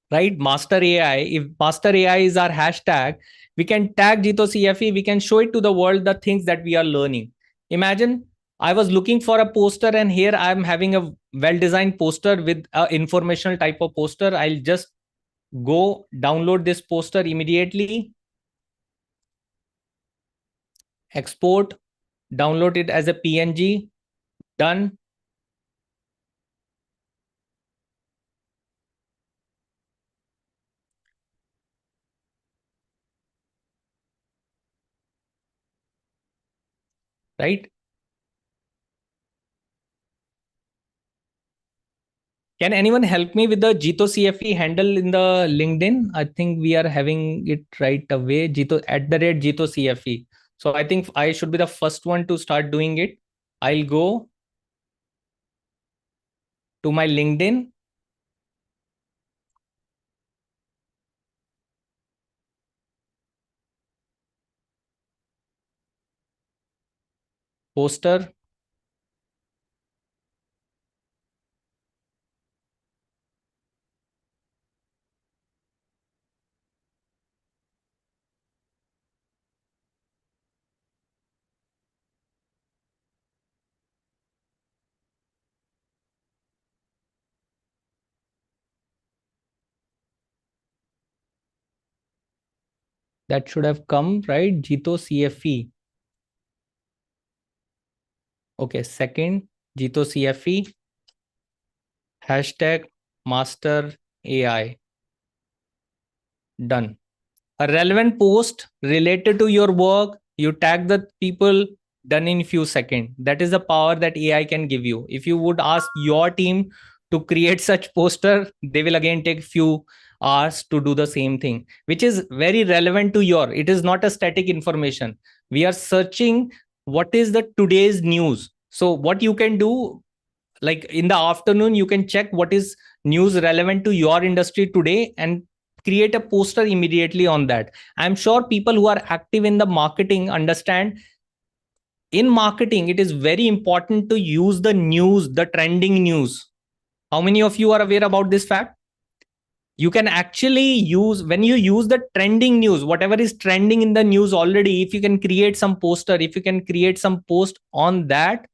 right? Master AI, if master AI is our hashtag, we can tag Jito CFE, we can show it to the world, the things that we are learning. Imagine I was looking for a poster and here I'm having a well-designed poster with an informational type of poster. I'll just go download this poster immediately, export, download it as a PNG, done. Right? Can anyone help me with the Jito CFE handle in the LinkedIn? I think we are having it right away. Jito @Jito CFE. So I think I should be the first one to start doing it. I'll go to my LinkedIn. Poster. That should have come, right? Jito CFE. Okay, second, Jito CFE. Hashtag master AI. Done. A relevant post related to your work, you tag the people, done in few seconds. That is the power that AI can give you. If you would ask your team to create such poster, they will again take few hours to do the same thing, which is very relevant to your, it is not a static information. We are searching what is the today's news. So what you can do, like in the afternoon, you can check what is news relevant to your industry today and create a poster immediately on that. I'm sure people who are active in the marketing understand in marketing, it is very important to use the news, the trending news. How many of you are aware about this fact? You can actually use, when you use the trending news, whatever is trending in the news already, if you can create some poster, if you can create some post on that,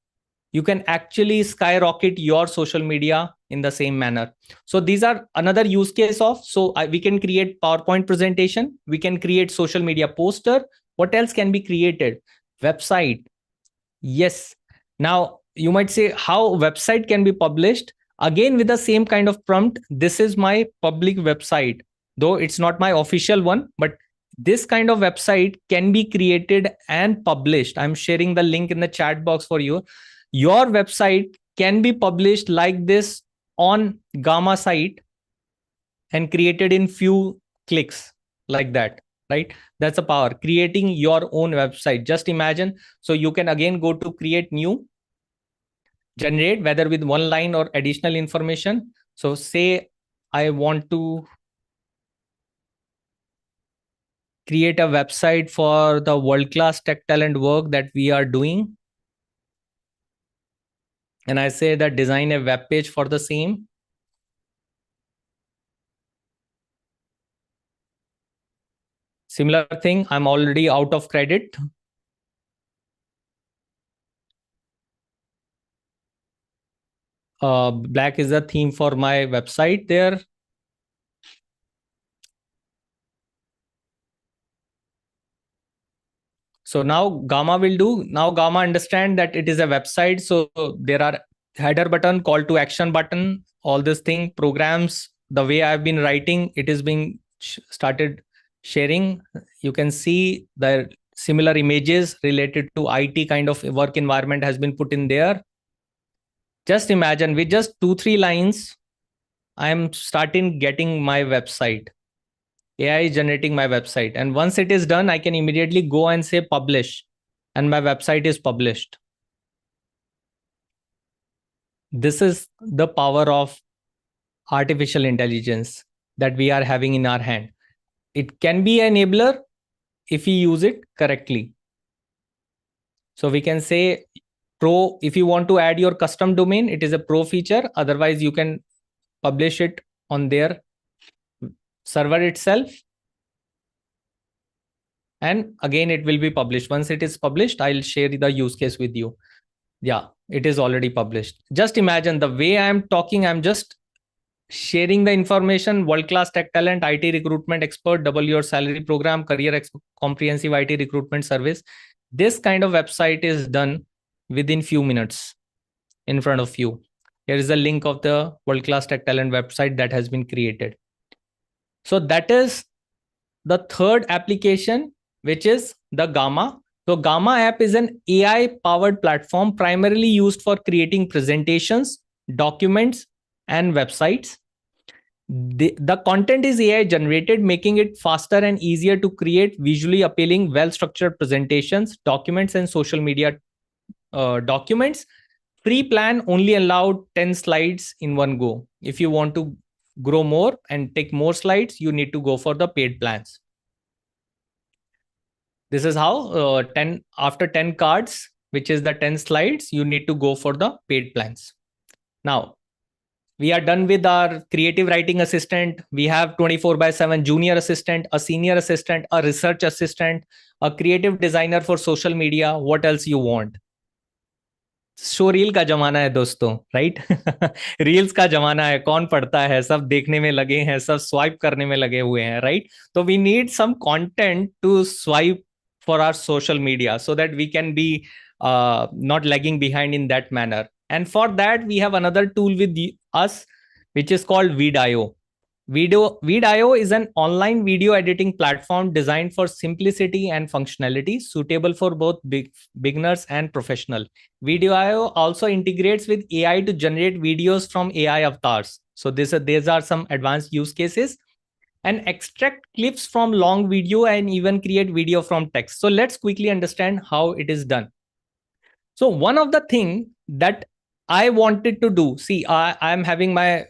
you can actually skyrocket your social media in the same manner. So these are another use case of, we can create PowerPoint presentation, we can create social media poster. What else can be created? Website. Yes. Now you might say how website can be published. Again, with the same kind of prompt, this is my public website, though it's not my official one, but this kind of website can be created and published. I'm sharing the link in the chat box for you. Your website can be published like this on Gamma site and created in few clicks, like that, right? That's a power, creating your own website. Just imagine. So you can again go to create new, generate, whether with one line or additional information. So say I want to create a website for the world-class tech talent work that we are doing. And I say that design a web page for the same. Similar thing, I'm already out of credit. Black is the theme for my website there. So now Gamma will do. Now Gamma understand that it is a website. So there are header button, call to action button, all this thing, programs. The way I've been writing, it is being started sharing. You can see the similar images related to IT kind of work environment has been put in there. Just imagine with just 2-3 lines, I'm starting getting my website. AI is generating my website. And once it is done, I can immediately go and say publish. And my website is published. This is the power of artificial intelligence that we are having in our hand. It can be an enabler if we use it correctly. So we can say pro, if you want to add your custom domain, it is a pro feature. Otherwise, you can publish it on their server itself. And again, it will be published. Once it is published, I'll share the use case with you. Yeah, it is already published. Just imagine the way I'm talking, I'm just sharing the information. World-class tech talent, IT recruitment expert, double your salary program, comprehensive IT recruitment service. This kind of website is done within few minutes in front of you. Here is a link of the world-class tech talent website that has been created. So that is the third application, which is the Gamma. So Gamma app is an AI-powered platform primarily used for creating presentations, documents, and websites. The content is AI generated, making it faster and easier to create visually appealing, well-structured presentations, documents, and social media documents. Free plan only allowed 10 slides in one go. If you want to grow more and take more slides, you need to go for the paid plans. This is how after 10 cards, which is the 10 slides, you need to go for the paid plans. Now, we are done with our creative writing assistant. We have 24/7 junior assistant, a senior assistant, a research assistant, a creative designer for social media. What else you want? Show reel का जमाना है दोस्तों, right? Reels का जमाना है, कौन पढ़ता है, सब देखने में लगे हैं, सब स्वाइप करने में लगे हुए हैं, राइट? तो we need some content to swipe for our social media so that we can be not lagging behind in that manner. And for that, we have another tool with us, which is called Vidio. Vidio is an online video editing platform designed for simplicity and functionality, suitable for both beginners and professional. Vidio also integrates with AI to generate videos from AI avatars. So these are some advanced use cases. And extract clips from long video and even create video from text. So let's quickly understand how it is done. So one of the things that I wanted to do, see, I'm having my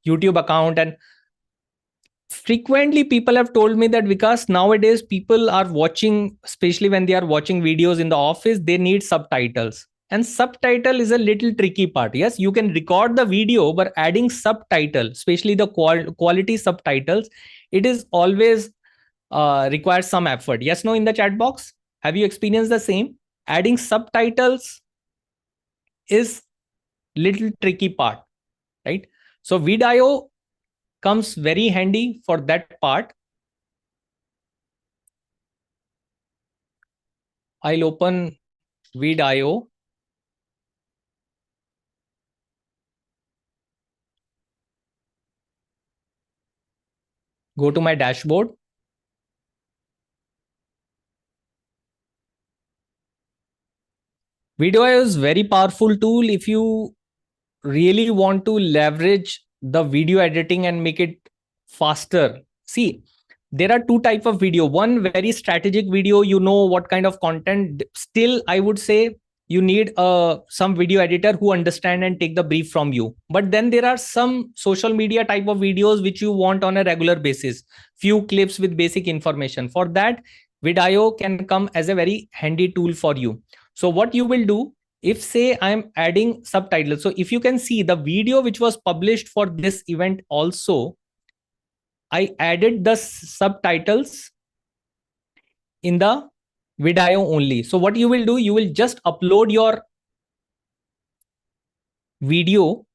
YouTube account, and frequently people have told me that because nowadays people are watching, especially when they are watching videos in the office, they need subtitles. And subtitle is a little tricky part. Yes, you can record the video, but adding subtitle, especially the quality subtitles, it is always requires some effort. Yes, no, in the chat box, have you experienced the same? Adding subtitles is little tricky part, right? So vidIO comes very handy for that part. I'll open vidIO. Go to my dashboard. vidIO is very powerful tool if you really want to leverage the video editing and make it faster. See, there are two type of video. One very strategic video, you know what kind of content. Still, I would say you need some video editor who understand and take the brief from you. But then there are some social media type of videos which you want on a regular basis, few clips with basic information. For that, vidIO can come as a very handy tool for you. So what you will do, if say I'm adding subtitles, so if you can see the video which was published for this event also, I added the subtitles in the vidIO only. So what you will do, you will just upload your video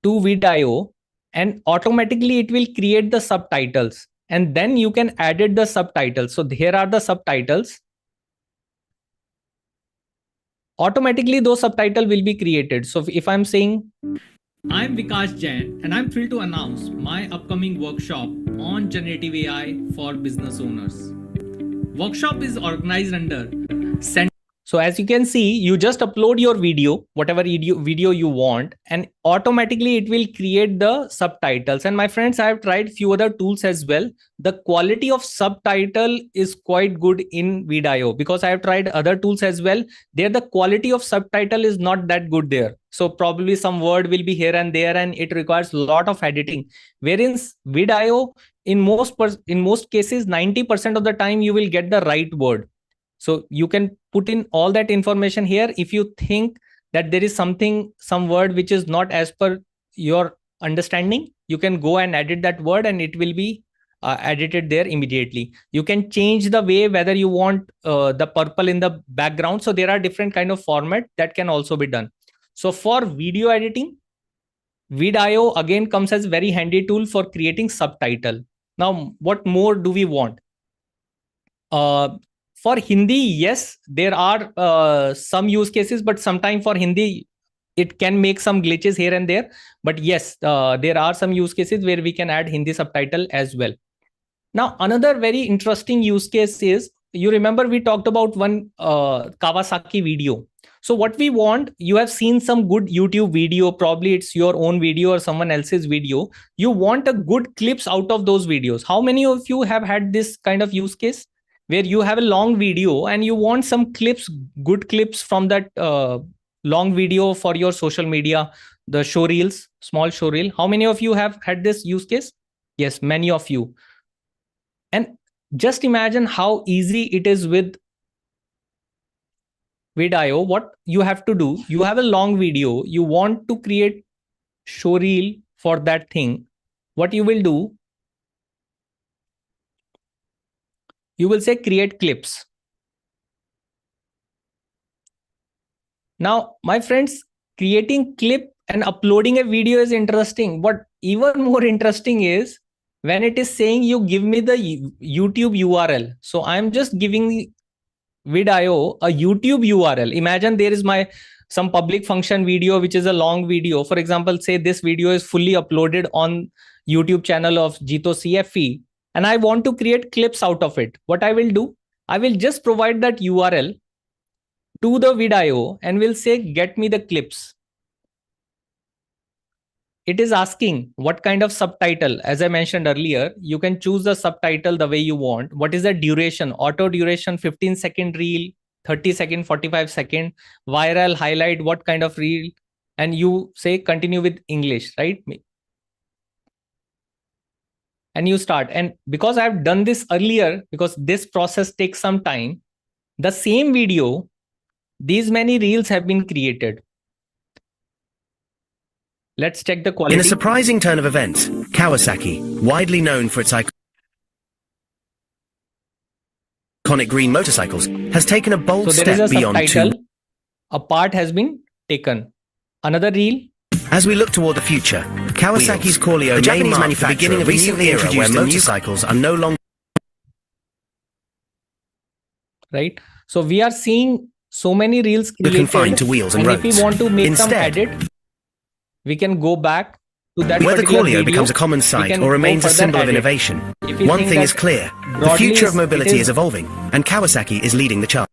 to vidIO and automatically it will create the subtitles, and then you can edit the subtitles. So here are the subtitles. Automatically those subtitles will be created. So if I'm saying, I'm Vikas Jain and I'm thrilled to announce my upcoming workshop on generative AI for business owners. Workshop is organized under so as you can see, you just upload your video, whatever video you want, and automatically it will create the subtitles. And my friends, I have tried few other tools as well. The quality of subtitle is quite good in vidIO because I have tried other tools as well. There, the quality of subtitle is not that good there. So probably some word will be here and there, and it requires a lot of editing. Wherein vidIO, in most cases, 90% of the time you will get the right word. So you can put in all that information here. If you think that there is some word which is not as per your understanding, you can go and edit that word and it will be edited there immediately. You can change the way whether you want the purple in the background. So there are different kind of format that can also be done. So for video editing, vidIO again comes as very handy tool for creating subtitle. Now, what more do we want? For Hindi, yes, there are some use cases, but sometimes for Hindi, it can make some glitches here and there. But yes, there are some use cases where we can add Hindi subtitle as well. Now, another very interesting use case is, you remember we talked about one Kawasaki video. So what we want, you have seen some good YouTube video, probably it's your own video or someone else's video. You want a good clips out of those videos. How many of you have had this kind of use case where you have a long video and you want some clips, good clips from that long video for your social media, the show reels, small show reel? How many of you have had this use case? Yes, many of you. And just imagine how easy it is with vidIO. What you have to do, you have a long video, you want to create show reel for that thing. What you will do, you will say create clips. Now, my friends, creating clip and uploading a video is interesting. But even more interesting is when it is saying you give me the YouTube URL. So I'm just giving vidIO a YouTube URL. Imagine there is some public function video, which is a long video. For example, say this video is fully uploaded on YouTube channel of Jito CFE, and I want to create clips out of it. What I will do, I will just provide that URL to the vidIO and will say, get me the clips. It is asking what kind of subtitle. As I mentioned earlier, you can choose the subtitle the way you want. What is the duration? Auto duration, 15-second reel, 30-second, 45-second, viral, highlight, what kind of reel? And you say continue with English, right? and you start. And because I've done this earlier, because this process takes some time, the same video, these many reels have been created. Let's check the quality. In a surprising turn of events, Kawasaki, widely known for its iconic green motorcycles, has taken a bold So there is step a beyond subtitle. A part has been taken. Another reel. As we look toward the future, Kawasaki's Corleo, the Japanese manufacturer, beginning of recently introduced where motorcycles are no longer Right. So we are seeing so many reels created, confined to wheels and roads. If we want to make some Instead, edit, we can go back to that whether particular Corleo video. becomes a common sight or remains a symbol of innovation, one thing is clear: the future of mobility is evolving, and Kawasaki is leading the charge.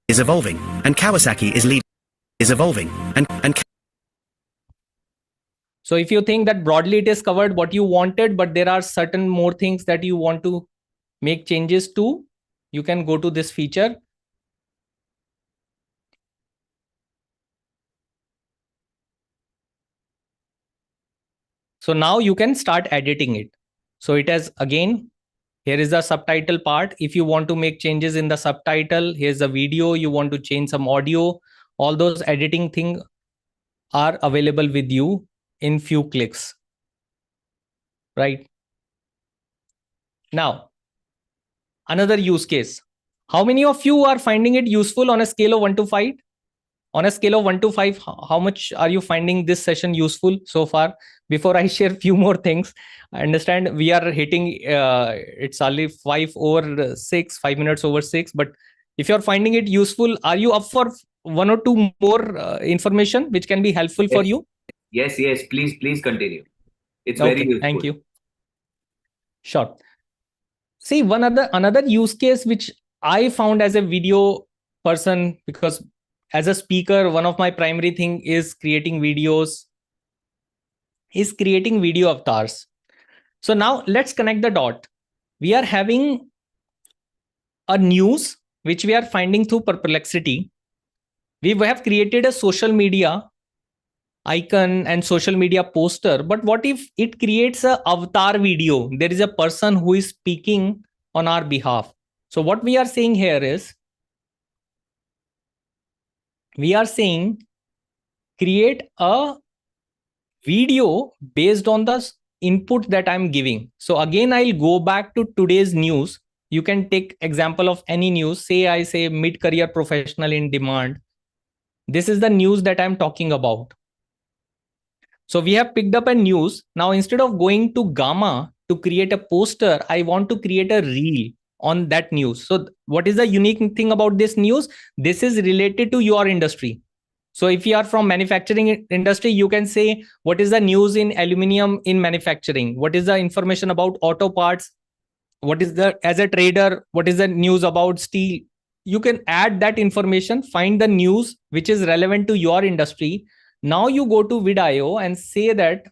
Is evolving, and Kawasaki is leading. Is evolving, and. So if you think that broadly it is covered what you wanted, but there are certain more things that you want to make changes to, you can go to this feature. So now you can start editing it. So it has, again, here is the subtitle part. If you want to make changes in the subtitle, here's the video, you want to change some audio, all those editing things are available with you in few clicks. Right? Now, another use case. How many of you are finding it useful on a scale of 1 to 5? On a scale of 1 to 5, how much are you finding this session useful so far? Before I share few more things, I understand we are hitting, it's only 5 minutes over 6. But if you're finding it useful, are you up for 1 or 2 more information which can be helpful for you? Yes, please continue. It's Okay, very useful. thank you. Sure. See, another use case which I found as a video person, because as a speaker, one of my primary thing is creating videos, is creating video avatars. So now let's connect the dot. We are having a news which we are finding through Perplexity. We have created a social media icon and social media poster, but what if it creates a avatar video? There is a person who is speaking on our behalf. So what we are saying here is, we are saying create a video based on the input that I'm giving. So again, I'll go back to today's news. You can take example of any news. Say I say mid-career professional in demand. This is the news that I'm talking about. So we have picked up a news. Now, instead of going to Gamma to create a poster, I want to create a reel on that news. So what is the unique thing about this news? This is related to your industry. So if you are from manufacturing industry, you can say, what is the news in aluminum in manufacturing? What is the information about auto parts? What is the, as a trader, what is the news about steel? You can add that information, find the news which is relevant to your industry. Now you go to Vidio and say that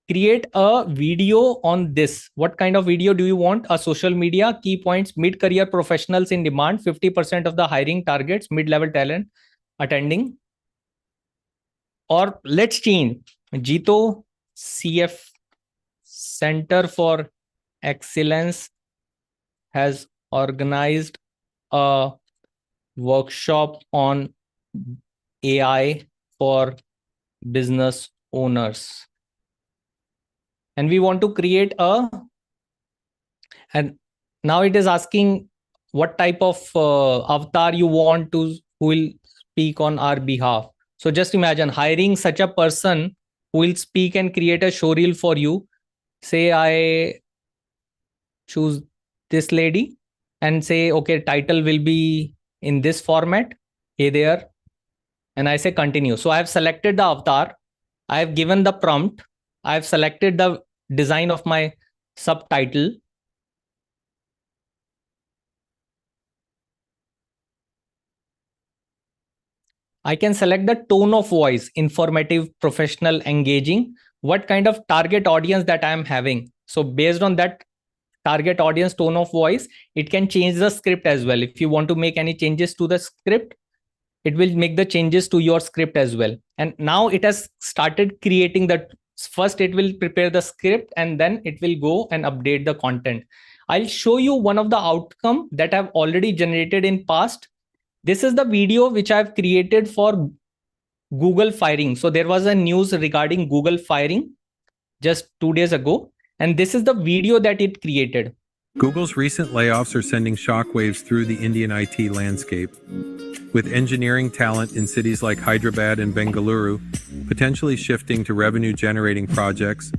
create a video on this. What kind of video do you want? A social media, key points, mid-career professionals in demand, 50% of the hiring targets, mid-level talent attending. Or let's change. Jito CF Center for Excellence has organized a workshop on AI for business owners. And we want to create and now it is asking what type of avatar you want to, who will speak on our behalf. So just imagine hiring such a person who will speak and create a show reel for you. Say I choose this lady and say, okay, title will be in this format. Hey there. And I say continue. So I have selected the avatar. I have given the prompt. I have selected the design of my subtitle. I can select the tone of voice, informative, professional, engaging, what kind of target audience that I am having. So based on that target audience tone of voice, it can change the script as well. If you want to make any changes to the script, it will make the changes to your script as well. And now it has started creating that First, it will prepare the script and then it will go and update the content. I'll show you one of the outcome that I've already generated in past. This is the video which I've created for Google firing. So there was a news regarding Google firing just 2 days ago. And this is the video that it created. Google's recent layoffs are sending shockwaves through the Indian IT landscape, with engineering talent in cities like Hyderabad and Bengaluru potentially shifting to revenue-generating projects.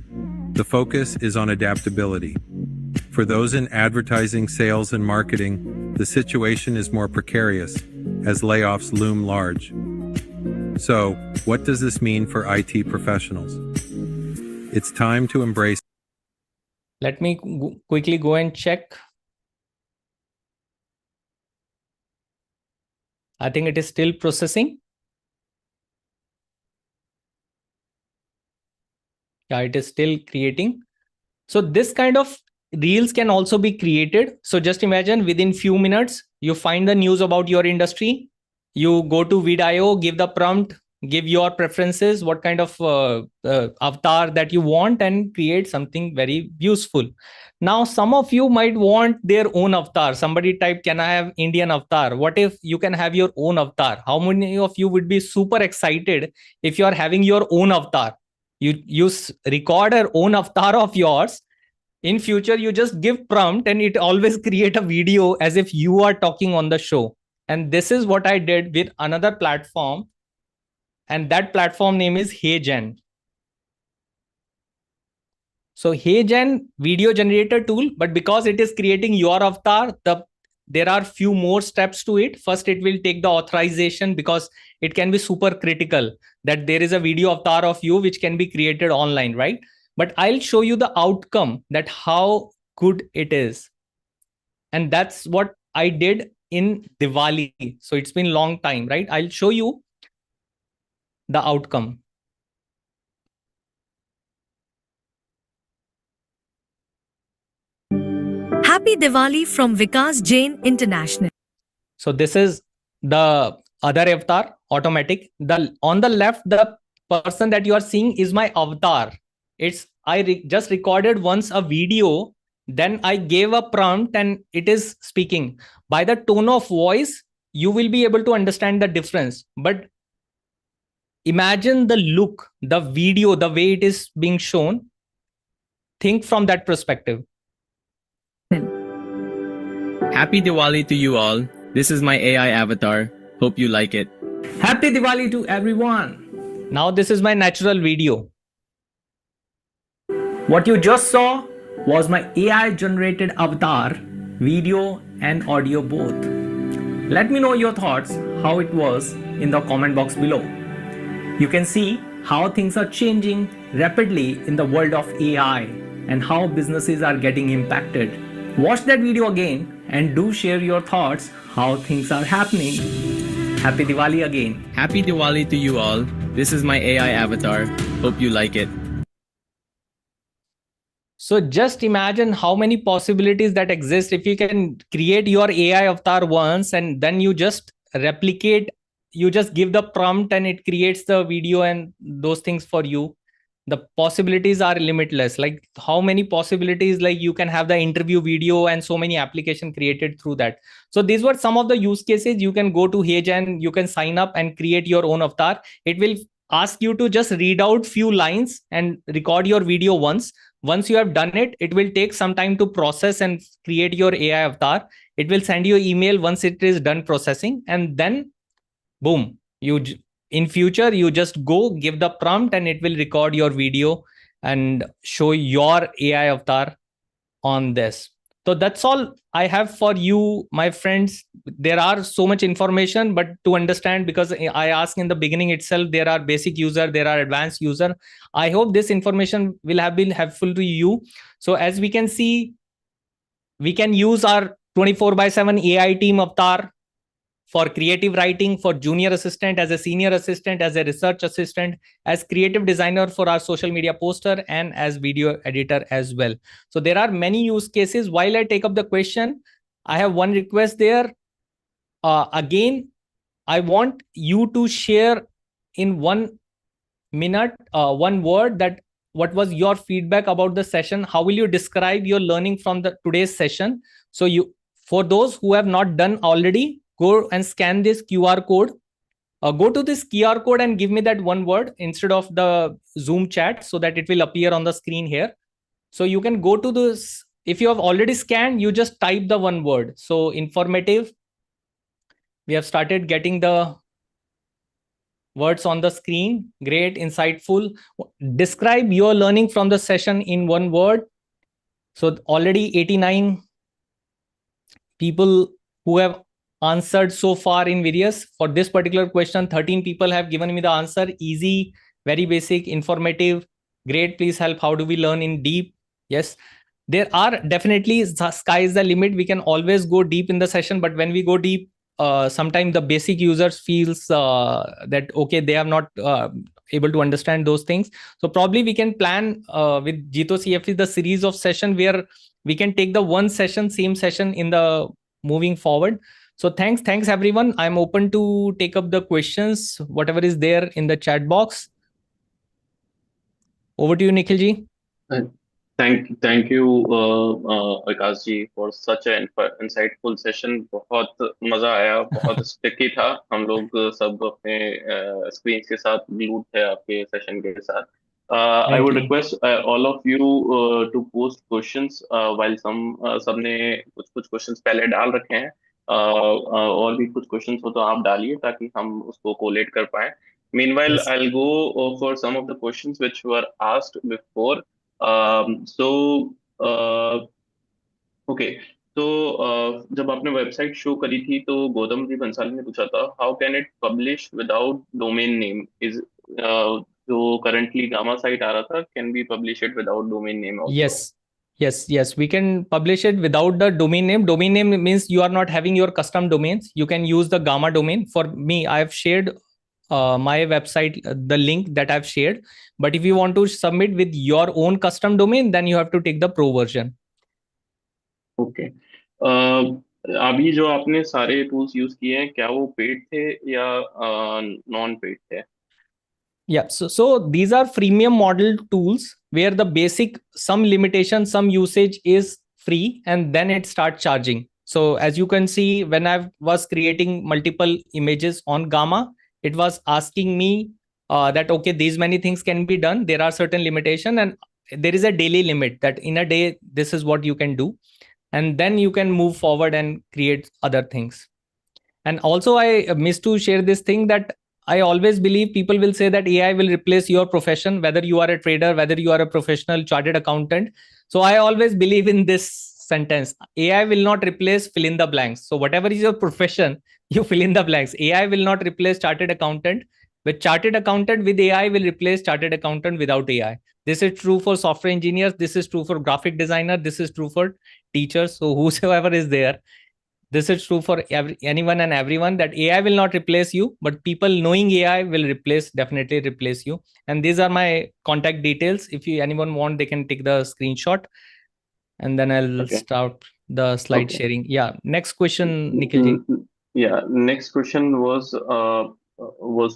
The focus is on adaptability. For those in advertising, sales, and marketing, the situation is more precarious as layoffs loom large. So, what does this mean for IT professionals? It's time to embrace. Let me quickly go and check. I think it is still processing. Yeah, it is still creating. So this kind of reels can also be created. So just imagine within few minutes, you find the news about your industry. You go to vid.io, give the prompt, give your preferences, what kind of avatar that you want, and create something very useful. Now, some of you might want their own avatar. Somebody type, can I have Indian avatar? What if you can have your own avatar? How many of you would be super excited if you are having your own avatar? You record your own avatar of yours. In future, you just give prompt and it always create a video as if you are talking on the show. And this is what I did with another platform. And that platform name is HeyGen. So HeyGen video generator tool, but because it is creating your avatar, there are few more steps to it. First, it will take the authorization because it can be super critical that there is a video avatar of you which can be created online, right? But I'll show you the outcome, that how good it is. And that's what I did in Diwali. So it's been a long time, right? I'll show you the outcome. Happy Diwali from Vikas Jain International. So this is the other avatar, automatic. On the left, the person that you are seeing is my avatar. I just recorded once a video, then I gave a prompt and it is speaking. By the tone of voice, you will be able to understand the difference. But imagine the look, the video, the way it is being shown. Think from that perspective. Happy Diwali to you all. This is my AI avatar. Hope you like it. Happy Diwali to everyone. Now this is my natural video. What you just saw was my AI generated avatar, video and audio both. Let me know your thoughts, how it was in the comment box below. You can see how things are changing rapidly in the world of AI and how businesses are getting impacted. Watch that video again and do share your thoughts how things are happening. Happy Diwali again. Happy Diwali to you all. This is my AI avatar. Hope you like it. So just imagine how many possibilities that exist if you can create your AI avatar once and then you just replicate, you just give the prompt and it creates the video and those things for you. The possibilities are limitless. Like how many possibilities, like you can have the interview video and so many applications created through that. So these were some of the use cases. You can go to HeyGen, you can sign up and create your own avatar. It will ask you to just read out few lines and record your video once. Once you have done it, it will take some time to process and create your AI avatar. It will send you an email once it is done processing, and then boom, in future, you just go give the prompt and it will record your video and show your AI avatar on this. So that's all I have for you, my friends. There are so much information, but to understand, because I asked in the beginning itself, there are basic user, there are advanced user. I hope this information will have been helpful to you. So as we can see, we can use our 24/7 AI team avatar for creative writing, for junior assistant, as a senior assistant, as a research assistant, as creative designer for our social media poster, and as video editor as well. So there are many use cases. While I take up the question, I have one request there. Again, I want you to share in 1 minute, one word, that what was your feedback about the session? How will you describe your learning from the today's session? So for those who have not done already, go and scan this QR code. Go to this QR code and give me that one word instead of the Zoom chat so that it will appear on the screen here. So you can go to this. If you have already scanned, you just type the one word. So informative. We have started getting the words on the screen. Great, insightful. Describe your learning from the session in one word. So already 89 people who have answered so far in various. For this particular question, 13 people have given me the answer. Easy, very basic, informative. Great, please help. How do we learn in deep? Yes, there are definitely, sky is the limit. We can always go deep in the session, but when we go deep, sometimes the basic users feels that, okay, they are not able to understand those things. So probably we can plan with Jito CFE the series of session where we can take the one session, same session in the moving forward. So thanks everyone. I'm open to take up the questions, whatever is there in the chat box. Over to you, Nikhil ji. Thank you, Vikas ji, for such an insightful session. बहुत मजा आया, बहुत sticky था. हम लोग सब अपने screens के साथ glued थे आपके session के साथ. I would request all of you to post questions while सबने कुछ questions पहले डाल रखे हैं. और भी कुछ questions हो तो आप डालिए ताकि हम उसको collate कर पाए. Meanwhile, yes. I'll go for some of the questions which were asked before. Okay. तो जब आपने वेबसाइट शो करी थी तो गौतम जी बंसाली ने पूछा था, how can it publish without domain name? Is जो करंटली गामा साइट आ रहा था, can be publish it without domain name also? Yes, we can publish it without the domain name. Domain name means you are not having your custom domains. You can use the Gamma domain. For me, I have shared my website, the link that I've shared. But if you want to submit with your own custom domain, then you have to take the pro version. Okay. अभी जो आपने सारे tools use किए हैं, क्या वो paid थे या non paid थे? Yeah, so these are freemium model tools where the basic, some limitation, some usage is free, and then it starts charging. So as you can see, when I was creating multiple images on Gamma, it was asking me that, okay, these many things can be done. There are certain limitation, and there is a daily limit that in a day, this is what you can do. And then you can move forward and create other things. And also I missed to share this thing that I always believe people will say that AI will replace your profession, whether you are a trader, whether you are a professional chartered accountant. So I always believe in this sentence: AI will not replace fill in the blanks. So whatever is your profession, you fill in the blanks. AI will not replace chartered accountant. With chartered accountant with AI will replace chartered accountant without AI. This is true for software engineers. This is true for graphic designer. This is true for teachers. So whosoever is there, this is true for anyone and everyone, that AI will not replace you, but people knowing AI will definitely replace you. And these are my contact details. If anyone want, they can take the screenshot, and then I'll start the slide sharing. Yeah. Next question, Nikhil ji. Yeah. Next question was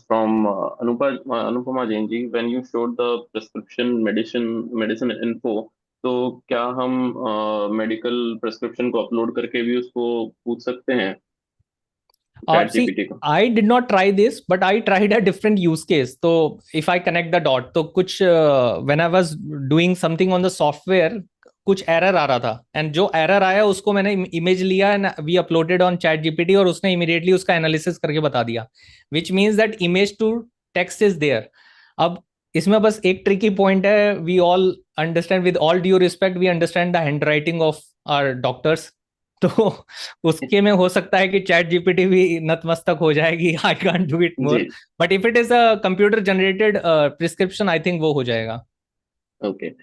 from Anupama Jain ji. When you showed the prescription medicine info, तो क्या हम medical prescription को upload करके भी उसको पूछ सकते हैं ChatGPT को? I did not try this, but I tried a different use case. So if I connect the dot, तो कुछ when I was doing something on the software, कुछ error आ रहा था, and जो error आया उसको मैंने image लिया and we uploaded on ChatGPT, और उसने immediately उसका analysis करके बता दिया, which means that image to text is there. अब इसमें बस एक tricky point है, we all understand, with all due respect, we understand the handwriting of our doctors. तो उसके में हो सकता है कि ChatGPT भी नतमस्तक हो जाएगी, I can't do it more. But if it is a computer generated prescription, I think वो हो जाएगा. Okay.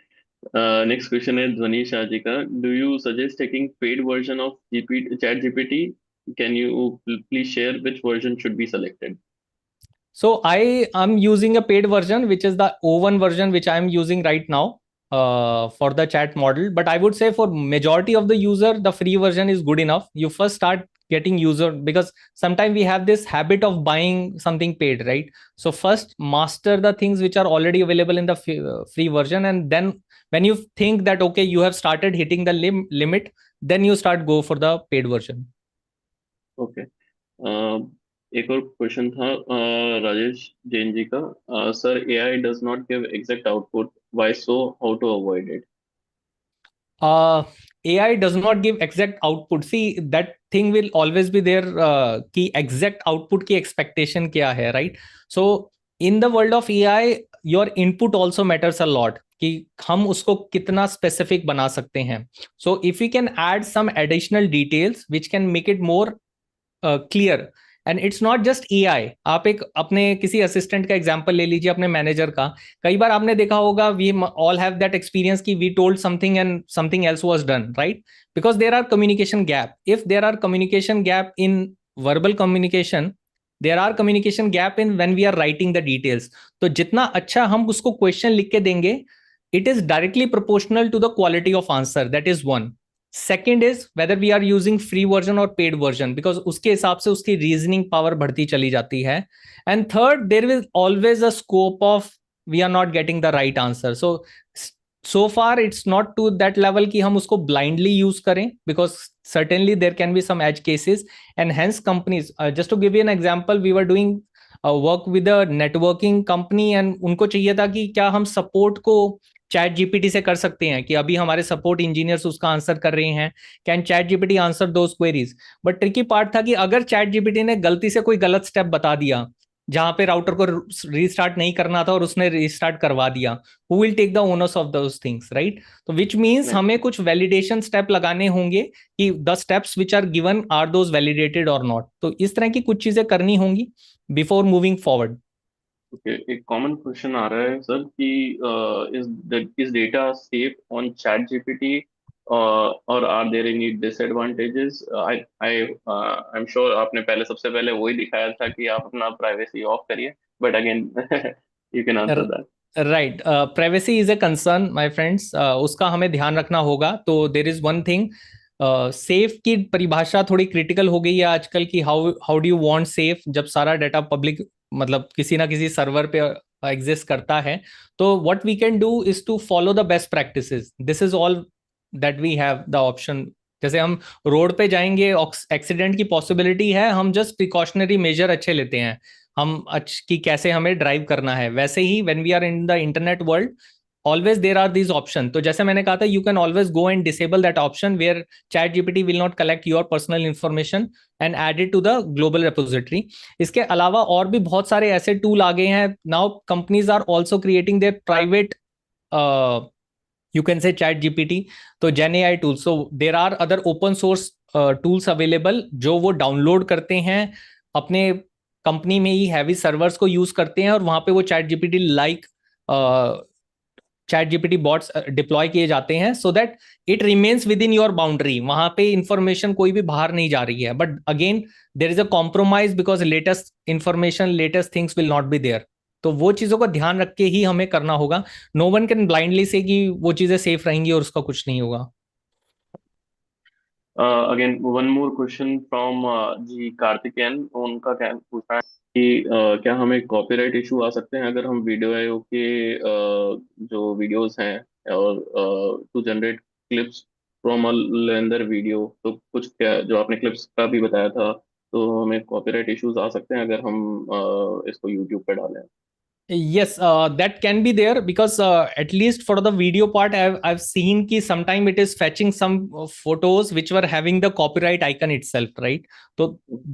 Next question is Dhwani Shah ji ka. Do you suggest taking paid version of ChatGPT? Can you please share which version should be selected? So I am using a paid version, which is the O1 version, which I am using right now for the chat model. But I would say for majority of the user, the free version is good enough. You first start getting user, because sometimes we have this habit of buying something paid, right? So first master the things which are already available in the free version, and then when you think that okay, you have started hitting the limit, then you start go for the paid version. Okay, एक और question था राजेश जैन जी का. Sir, AI does not give exact output, why so, how to avoid it? AI does not give exact output. See, that thing will always be there. कि exact output की expectation क्या है, right? So in the world of AI, your input also matters a lot. कि हम उसको कितना specific बना सकते हैं. So if we can add some additional details which can make it more clear, and it's not just AI. आप एक अपने किसी असिस्टेंट का एग्जांपल ले लीजिए, अपने मैनेजर का. कई बार आपने देखा होगा, we all have that experience कि we told something and something else was done, right? Because there are communication gap. If there are communication gap in verbal communication, there are communication gap in when we are writing the details. तो जितना अच्छा हम उसको question लिख के देंगे, it is directly proportional to the quality of answer. That is one. Second is whether we are using free version or paid version, because उसके हिसाब से उसकी reasoning power बढ़ती चली जाती है. And third, there is always a scope of we are not getting the right answer. So far it's not to that level कि हम उसको blindly use करें, because certainly there can be some edge cases, and hence companies, just to give you an example, we were doing work with a networking company, and उनको चाहिए था कि क्या हम support को चैट जीपीटी से कर सकते हैं, कि अभी हमारे सपोर्ट इंजीनियर्स उसका आंसर कर रहे हैं, can chat GPT answer those queries. But tricky part था कि अगर चैट जीपीटी ने गलती से कोई गलत स्टेप बता दिया जहां पे राउटर को रीस्टार्ट नहीं करना था और उसने रीस्टार्ट करवा दिया, who will take the owners of those things, right? तो विच मींस हमें कुछ वैलिडेशन स्टेप लगाने होंगे कि the steps which are given are those validated और नॉट. तो इस तरह की कुछ चीजें करनी होंगी बिफोर मूविंग फॉरवर्ड. ओके, एक कॉमन क्वेश्चन आ रहा है सर कि is data safe on ChatGPT, और are there any disadvantages? I I I am sure आपने सबसे पहले वही दिखाया था कि आप अपना प्राइवेसी ऑफ करिए, but again you can answer that. Right, privacy is a concern my friends, उसका हमें ध्यान रखना होगा. तो देर इज वन थिंग, सेफ की परिभाषा थोड़ी क्रिटिकल हो गई है आजकल की. How do you want safe जब सारा डाटा पब्लिक, मतलब किसी ना किसी सर्वर पे एग्जिस्ट करता है. तो what we can do is to follow the best practices. This is all that we have the option. जैसे हम रोड पे जाएंगे, एक्सीडेंट की पॉसिबिलिटी है, हम जस्ट प्रिकॉशनरी मेजर अच्छे लेते हैं हम कि कैसे हमें ड्राइव करना है. वैसे ही when we are in the internet world, always there are these options. तो जैसे मैंने कहा था, you can always go and disable that option where ChatGPT will not collect your personal information and add it to the global repository. इसके अलावा और भी बहुत सारे ऐसे टूल आ गए हैं. Now companies are also creating their private you can say ChatGPT, तो GenAI tools. So there are other open source tools available जो वो डाउनलोड करते हैं, अपने कंपनी में ही हैवी सर्वर्स को यूज करते हैं, और वहां पे वो ChatGPT like chat GPT bots deploy किए जाते हैं, so that it remains with in your boundary. वहां पे इंफॉर्मेशन कोई भी बाहर नहीं जा रही है. But again there is a compromise, because latest information, latest things will not be there. तो वो चीजों का ध्यान रख के ही हमें करना होगा. नो वन कैन ब्लाइंडली से कि वो चीजें सेफ रहेंगी और उसका कुछ नहीं होगा. Again one more question from G Karthikeyan. उनका क्या पूछना है कि क्या हमें कॉपीराइट इशू आ सकते हैं अगर हम वीडियो के जो वीडियोस हैं और to generate clips from a lengthier video, तो कुछ क्या जो आपने क्लिप्स का भी बताया था, तो हमें कॉपीराइट इश्यूज आ सकते हैं अगर हम इसको यूट्यूब पे डालें? Yes, that can be there, because at least for the video part, I've seen कि sometime it is fetching some photos which were having the copyright icon itself, right? So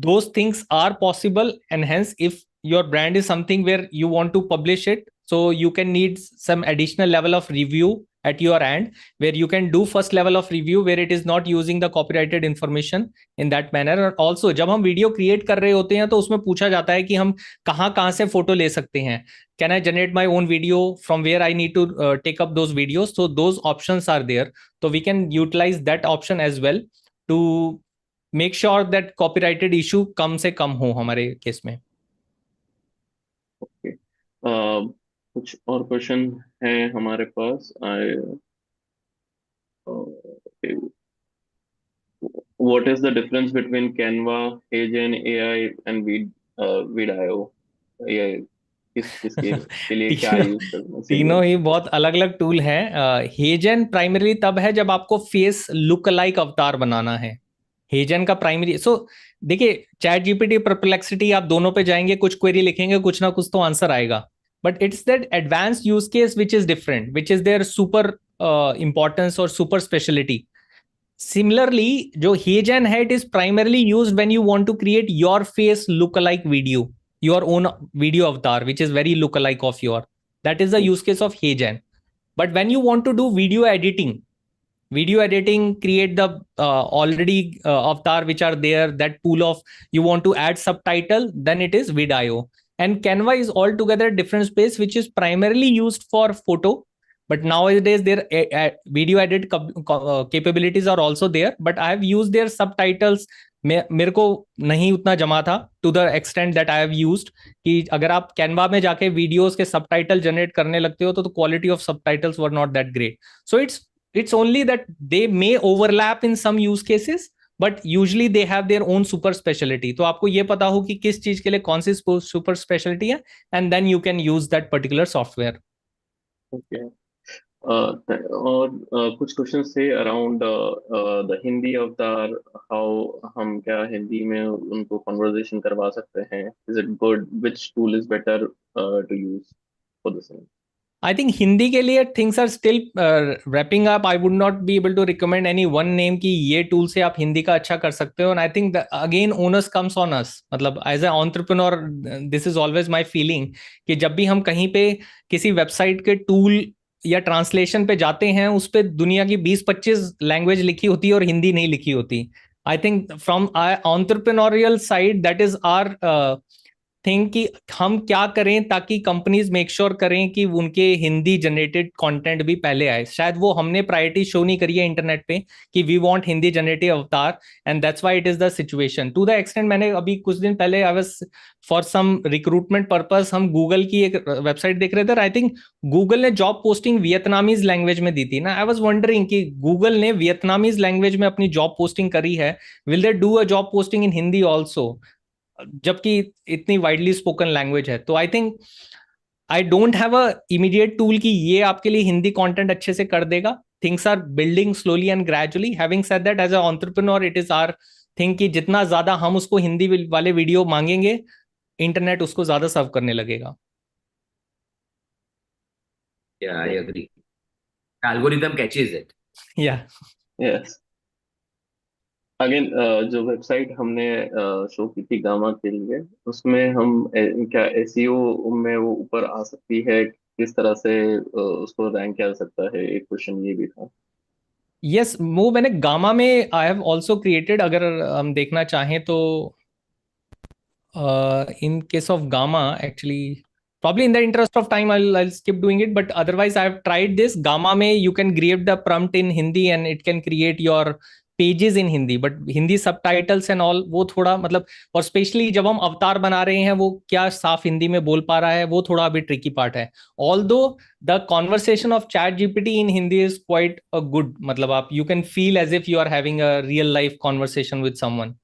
those things are possible, and hence if your brand is something where you want to publish it, so you can need some additional level of review at your end, where you can do first level of review where it is not using the copyrighted information in that manner. और also जब हम video create कर रहे होते हैं तो उसमें पूछा जाता है कि हम कहाँ से फोटो ले सकते हैं. Can I generate my own video from where I need to take up those videos? So those options are there. So we can utilize that option as well to make sure that copyrighted issue कम से कम हो हमारे case में. Okay, कुछ और question है हमारे पास. what is the difference between Canva, Agent AI and Vidio? AI किसके लिए क्या तीनों यूज करना चाहिए? तीनों ही बहुत अलग अलग टूल हैं। हेजन प्राइमरी तब है जब आपको फेस लुक लाइक अवतार बनाना है। हेजन का प्राइमरी देखिए, चैट जीपीटी, परप्लेक्सिटी, आप दोनों पे जाएंगे, कुछ क्वेरी लिखेंगे, कुछ ना कुछ तो आंसर आएगा। But it's that advance use case which is different, which is their super importance और सुपर स्पेशलिटी। Similarly, जो Hejan है, it is primarily used when you want to create your face look-alike video, your own video avatar, which is very look-alike of your. That is the use case of Hejan. But when you want to do video editing, create the already avatar which are there, that pool of, you want to add subtitle, then it is Vidio. And Canva is altogether a different space, which is primarily used for photo. But nowadays their video edit capabilities are also there, but I have used their subtitles. मेरे को नहीं उतना जमा था to the extent that I have used कि अगर आप Canva में जाके वीडियोस के सबटाइटल जनरेट करने लगते हो तो quality of subtitles were not that great. So it's only that they may overlap in some use cases, but usually they have their own super specialty. तो आपको ये पता हो कि किस चीज के लिए कौन सी super specialty है, and then you can use that particular software. Okay. और कुछ क्वेश्चन थे अराउंड द हिंदी अवतार, हाउ हम क्या हिंदी में उनको कन्वर्सेशन करवा सकते हैं? Is it good? Which tool is better to use for the same? I think Hindi के लिए things are still wrapping up. I would not be able to recommend any one name कि ये tool से आप हिंदी का अच्छा कर सकते हो. And I think that again onus comes on us. मतलब as an entrepreneur, this is always my feeling कि जब भी हम कहीं पे किसी वेबसाइट के टूल या ट्रांसलेशन पे जाते हैं, उस पे दुनिया की 20-25 लैंग्वेज लिखी होती है और हिंदी नहीं लिखी होती. I think from entrepreneurial side that is are think कि हम क्या करें ताकि कंपनीज मेक श्योर करें कि उनके हिंदी जनरेटेड कंटेंट भी पहले आए. शायद वो हमने प्रायोरिटी शो नहीं करी है इंटरनेट पे कि we want Hindi generative avatar, and that's why it is the situation to the extent. मैंने अभी कुछ दिन पहले I was for some recruitment purpose, हम गूगल की एक वेबसाइट देख रहे थे. आई थिंक गूगल ने जॉब पोस्टिंग वियतनामीज लैंग्वेज में दी थी ना. आई वाज वंडरिंग कि गूगल ने वियतनामीज लैंग्वेज में अपनी जॉब पोस्टिंग करी है, will they do a job posting in Hindi also, जबकि इतनी वाइडली स्पोकन लैंग्वेज है. तो I think I don't have a immediate tool कि ये आपके लिए हिंदी कंटेंट अच्छे से कर देगा. Things are building slowly and gradually. Having said that, as a entrepreneur it is our thing कि जितना ज्यादा हम उसको हिंदी वाले वीडियो मांगेंगे, इंटरनेट उसको ज्यादा सर्व करने लगेगा. Yeah, I agree. Algorithm catches it. या यस. अगेन जो वेबसाइट हमने शो की थी गामा के लिए, उसमें हम क्या एसईओ में वो ऊपर आ सकती है? किस तरह से उसको रैंक किया जा सकता है? एक क्वेश्चन ये भी था. यस, वो मैंने गामा में आई हैव आल्सो क्रिएटेड. अगर हम देखना चाहें तो in case of gamma, actually, probably in the interest of time I'll skip doing it, but otherwise I've tried this. Gamma mein you can create the prompt in Hindi and it can create your pages in Hindi, but Hindi subtitles and all वो थोड़ा मतलब, और specially जब हम अवतार बना रहे हैं वो क्या साफ हिंदी में बोल पा रहा है, वो थोड़ा अभी ट्रिकी पार्ट है. Although the conversation of ChatGPT in Hindi is quite a good, मतलब आप you can feel as if you are having a real life conversation with someone.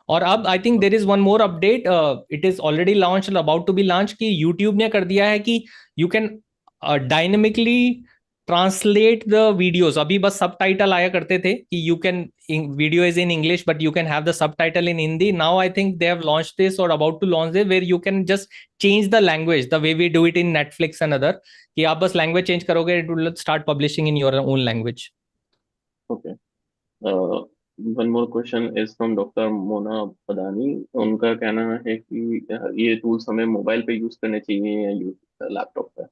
और अब I think there is one more update, it is already launch, about to be launch, कि YouTube ने कर दिया है कि you can dynamically translate the videos. अभी बस सब टाइटल आया करते थे कि you can, video is in English but you can have the subtitle in Hindi. Now I think they have launch this और about to launch this, where you can just change the language the way we do it in Netflix and other, कि आप बस language change करोगे, it will start publishing in your own language. Okay. One more question is from doctor Mona Padani. उनका कहना है कि ये tools हमें मोबाइल पे यूज करने चाहिए या लैपटॉप पे?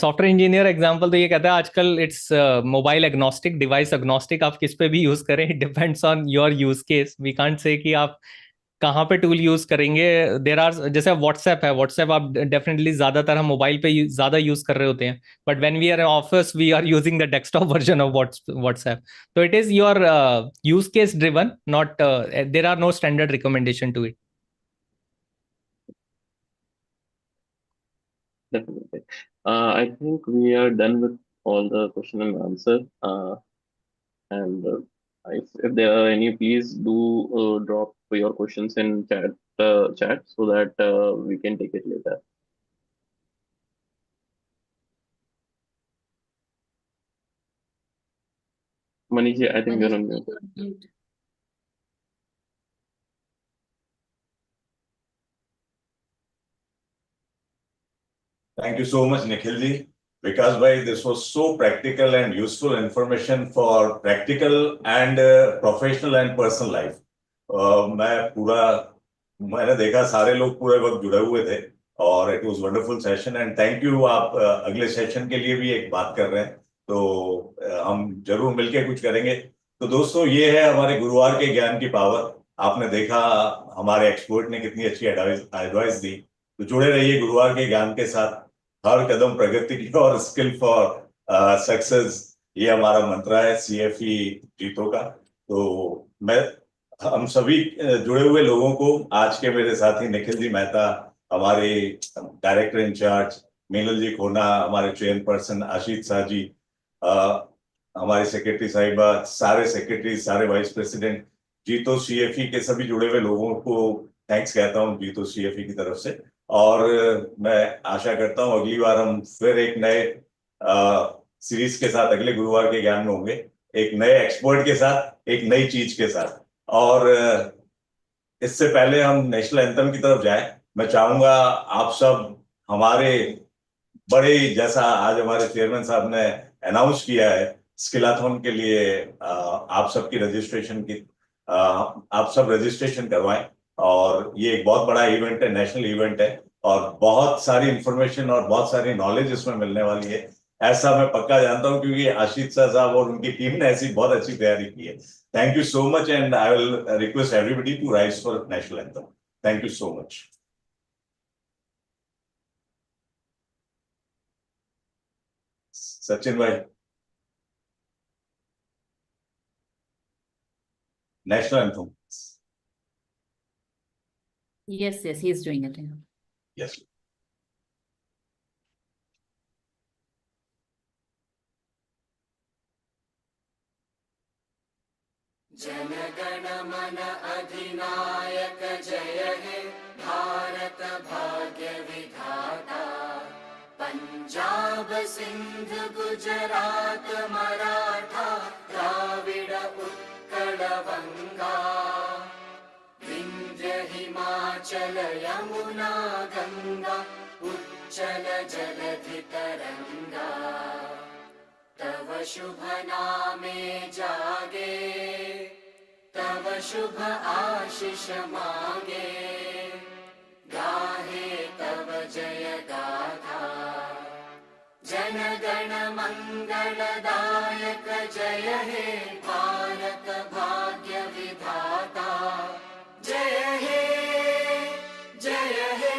सॉफ्टवेयर इंजीनियर एग्जांपल तो ये कहता है आजकल it's mobile agnostic, device agnostic. आप किस पे भी यूज करें, depends on your use case. We can't say कि आप कहाँ पे टूल यूज करेंगे. देर आर, जैसे व्हाट्सएप है, व्हाट्सएप आप डेफिनेटली ज्यादातर हम मोबाइल पे ज्यादा यूज कर रहे होते हैं, but when we are in office we are using the desktop version of WhatsApp. तो it is your use case driven, not there are no standard recommendation to it. Definitely. I think we are done with all the question and answer. And if there are any, please do drop your questions in chat so that we can take it later. Manish, I think you're on mute. Thank you so much, Nikhil ji. Vikas bhai, this was so practical and useful information for practical and professional and personal life. मैंने देखा सारे लोग पूरे वक्त जुड़े हुए थे और it was wonderful session and thank you. आप अगले सेशन के लिए भी एक बात कर रहे हैं तो हम जरूर मिलके कुछ करेंगे। तो दोस्तों, ये है हमारे गुरुवार के ज्ञान की पावर। आपने देखा हमारे एक्सपर्ट ने कितनी अच्छी एडवाइस दी। तो जुड़े रहिए गुरुवार के ज्ञान के साथ। हर कदम प्रगति की और स्किल फॉर सक्सेस, ये हमारा मंत्र है सीएफई जीतो का। तो मैं हम सभी जुड़े हुए लोगों को, आज के मेरे साथी निखिल जी मेहता, हमारे डायरेक्टर इंचार्ज मीनल जी खोना, हमारे चेयरपर्सन आशीष शाह जी, हमारे सेक्रेटरी साहिबा, सारे सेक्रेटरी, सारे वाइस प्रेसिडेंट, जीतो सीएफई के सभी जुड़े हुए लोगों को थैंक्स कहता हूँ जीतो सीएफई की तरफ से। और मैं आशा करता हूँ अगली बार हम फिर एक नए सीरीज के साथ अगले गुरुवार के ज्ञान में होंगे, एक नए एक्सपर्ट के साथ, एक नई चीज के साथ। और इससे पहले हम नेशनल एंथम की तरफ जाएं, मैं चाहूंगा आप सब हमारे बड़े, जैसा आज हमारे चेयरमैन साहब ने अनाउंस किया है स्किलाथॉन के लिए, आप सबकी रजिस्ट्रेशन की, आप सब रजिस्ट्रेशन करवाएं। और ये एक बहुत बड़ा इवेंट है, नेशनल इवेंट है और बहुत सारी इंफॉर्मेशन और बहुत सारी नॉलेज इसमें मिलने वाली है, ऐसा मैं पक्का जानता हूं क्योंकि आशीष साहब और उनकी टीम ने ऐसी बहुत अच्छी तैयारी की है। Thank you so much and I will request everybody to rise for national anthem. Thank you so much. Sachin भाई, national anthem. Yes, he is doing it. Yes. Jana Gana मन अधिनायक जय हे भारत भाग्य विधाता। पंजाब सिंध गुजरात मराठा द्राविड़ उत्कल बंगा। विंध्य हिमाचल यमुना गंगा उच्चल जलधि तरंगा। तव शुभ नामे जागे तव शुभ आशीष मांगे। गाहे तव जय गाथा जन गण मंगलदायक जय हे भारत भाग्य विधाता। जय हे जय हे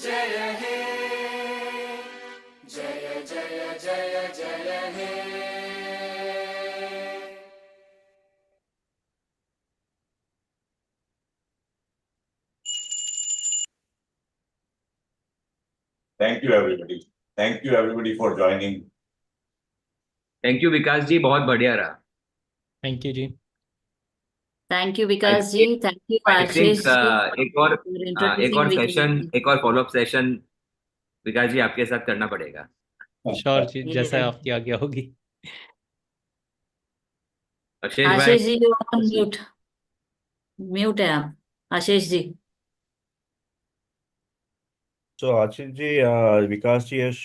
जय हे जय जय जय जय हे। Thank you everybody, thank you everybody for joining. Thank you Vikas ji, बहुत बढ़िया रहा। Thank you ji. Thank you, Vikas ji. Thank you, I think Ashish ji. एक और सेशन, एक और फॉलोअप सेशन विकास जी आपके साथ करना पड़ेगा। श्योर जी, जैसा आपकी आज्ञा होगी। Ashish ji, you are on mute. Mute है आप, Ashish ji. So Ashish ji, Vikas ji has,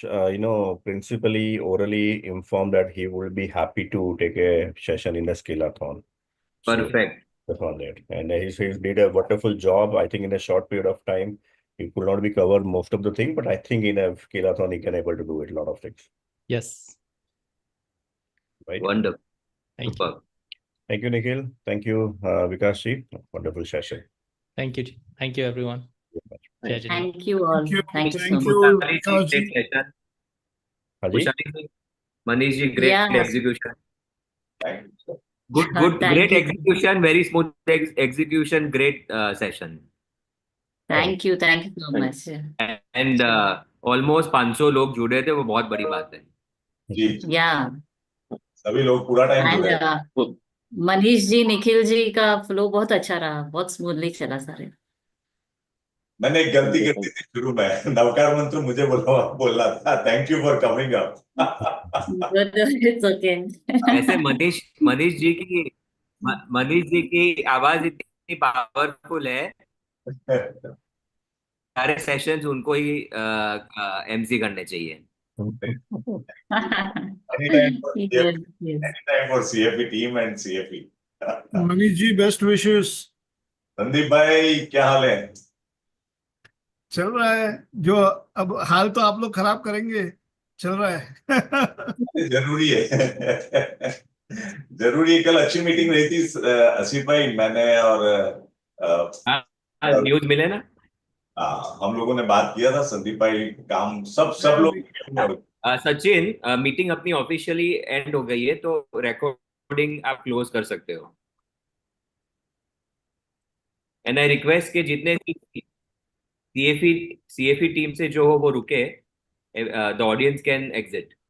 principally orally informed that he will be happy to take a session in the skillathon. Perfect. So, on that. And he's did a wonderful job. I think in a short period of time, he could not be covered most of the thing, but I think in a skillathon, he can able to do it, a lot of things. Yes. Right. Wonderful. Thank you. Thank you, Nikhil. Thank you, Vikas ji. Wonderful session. Thank you. Thank you, everyone. Thank you all. Thank you so much. Manish ji, great execution. Good, great execution. Very smooth execution. Great session. Thank you so much. And almost 500 लोग जुड़े थे, वो बहुत बड़ी बात है। जी। Yeah. सभी लोग पूरा टाइम एंड जुड़े हैं। मनीष जी, निखिल जी का फ्लो बहुत अच्छा रहा, बहुत स्मूथली चला सारे। मैंने एक गलती कर दी थी शुरू में, नवकार मंत्र मुझे बोलना था। Thank you for coming up. It's okay. वैसे मनीष जी की आवाज इतनी पावरफुल है, सारे सेशंस उनको ही एमसी करने चाहिए। Yes, yes. Anytime for CFE team and CFE. Manish ji, best wishes. Sandeep भाई क्या हाल है? चल रहा है जो, अब हाल तो आप लोग खराब करेंगे, चल रहा है। जरूरी है। जरूरी है। कल अच्छी मीटिंग रही थी आसिफ भाई, मैंने और न्यूज मिले ना। हम लोगों ने बात किया था। संदीप भाई काम सब लोग। सचिन, मीटिंग अपनी ऑफिशियली एंड हो गई है, तो रिकॉर्डिंग आप क्लोज कर सकते हो। एंड आई रिक्वेस्ट के जितने सीएफई टीम से जो हो वो रुके, द ऑडियंस कैन एग्जिट।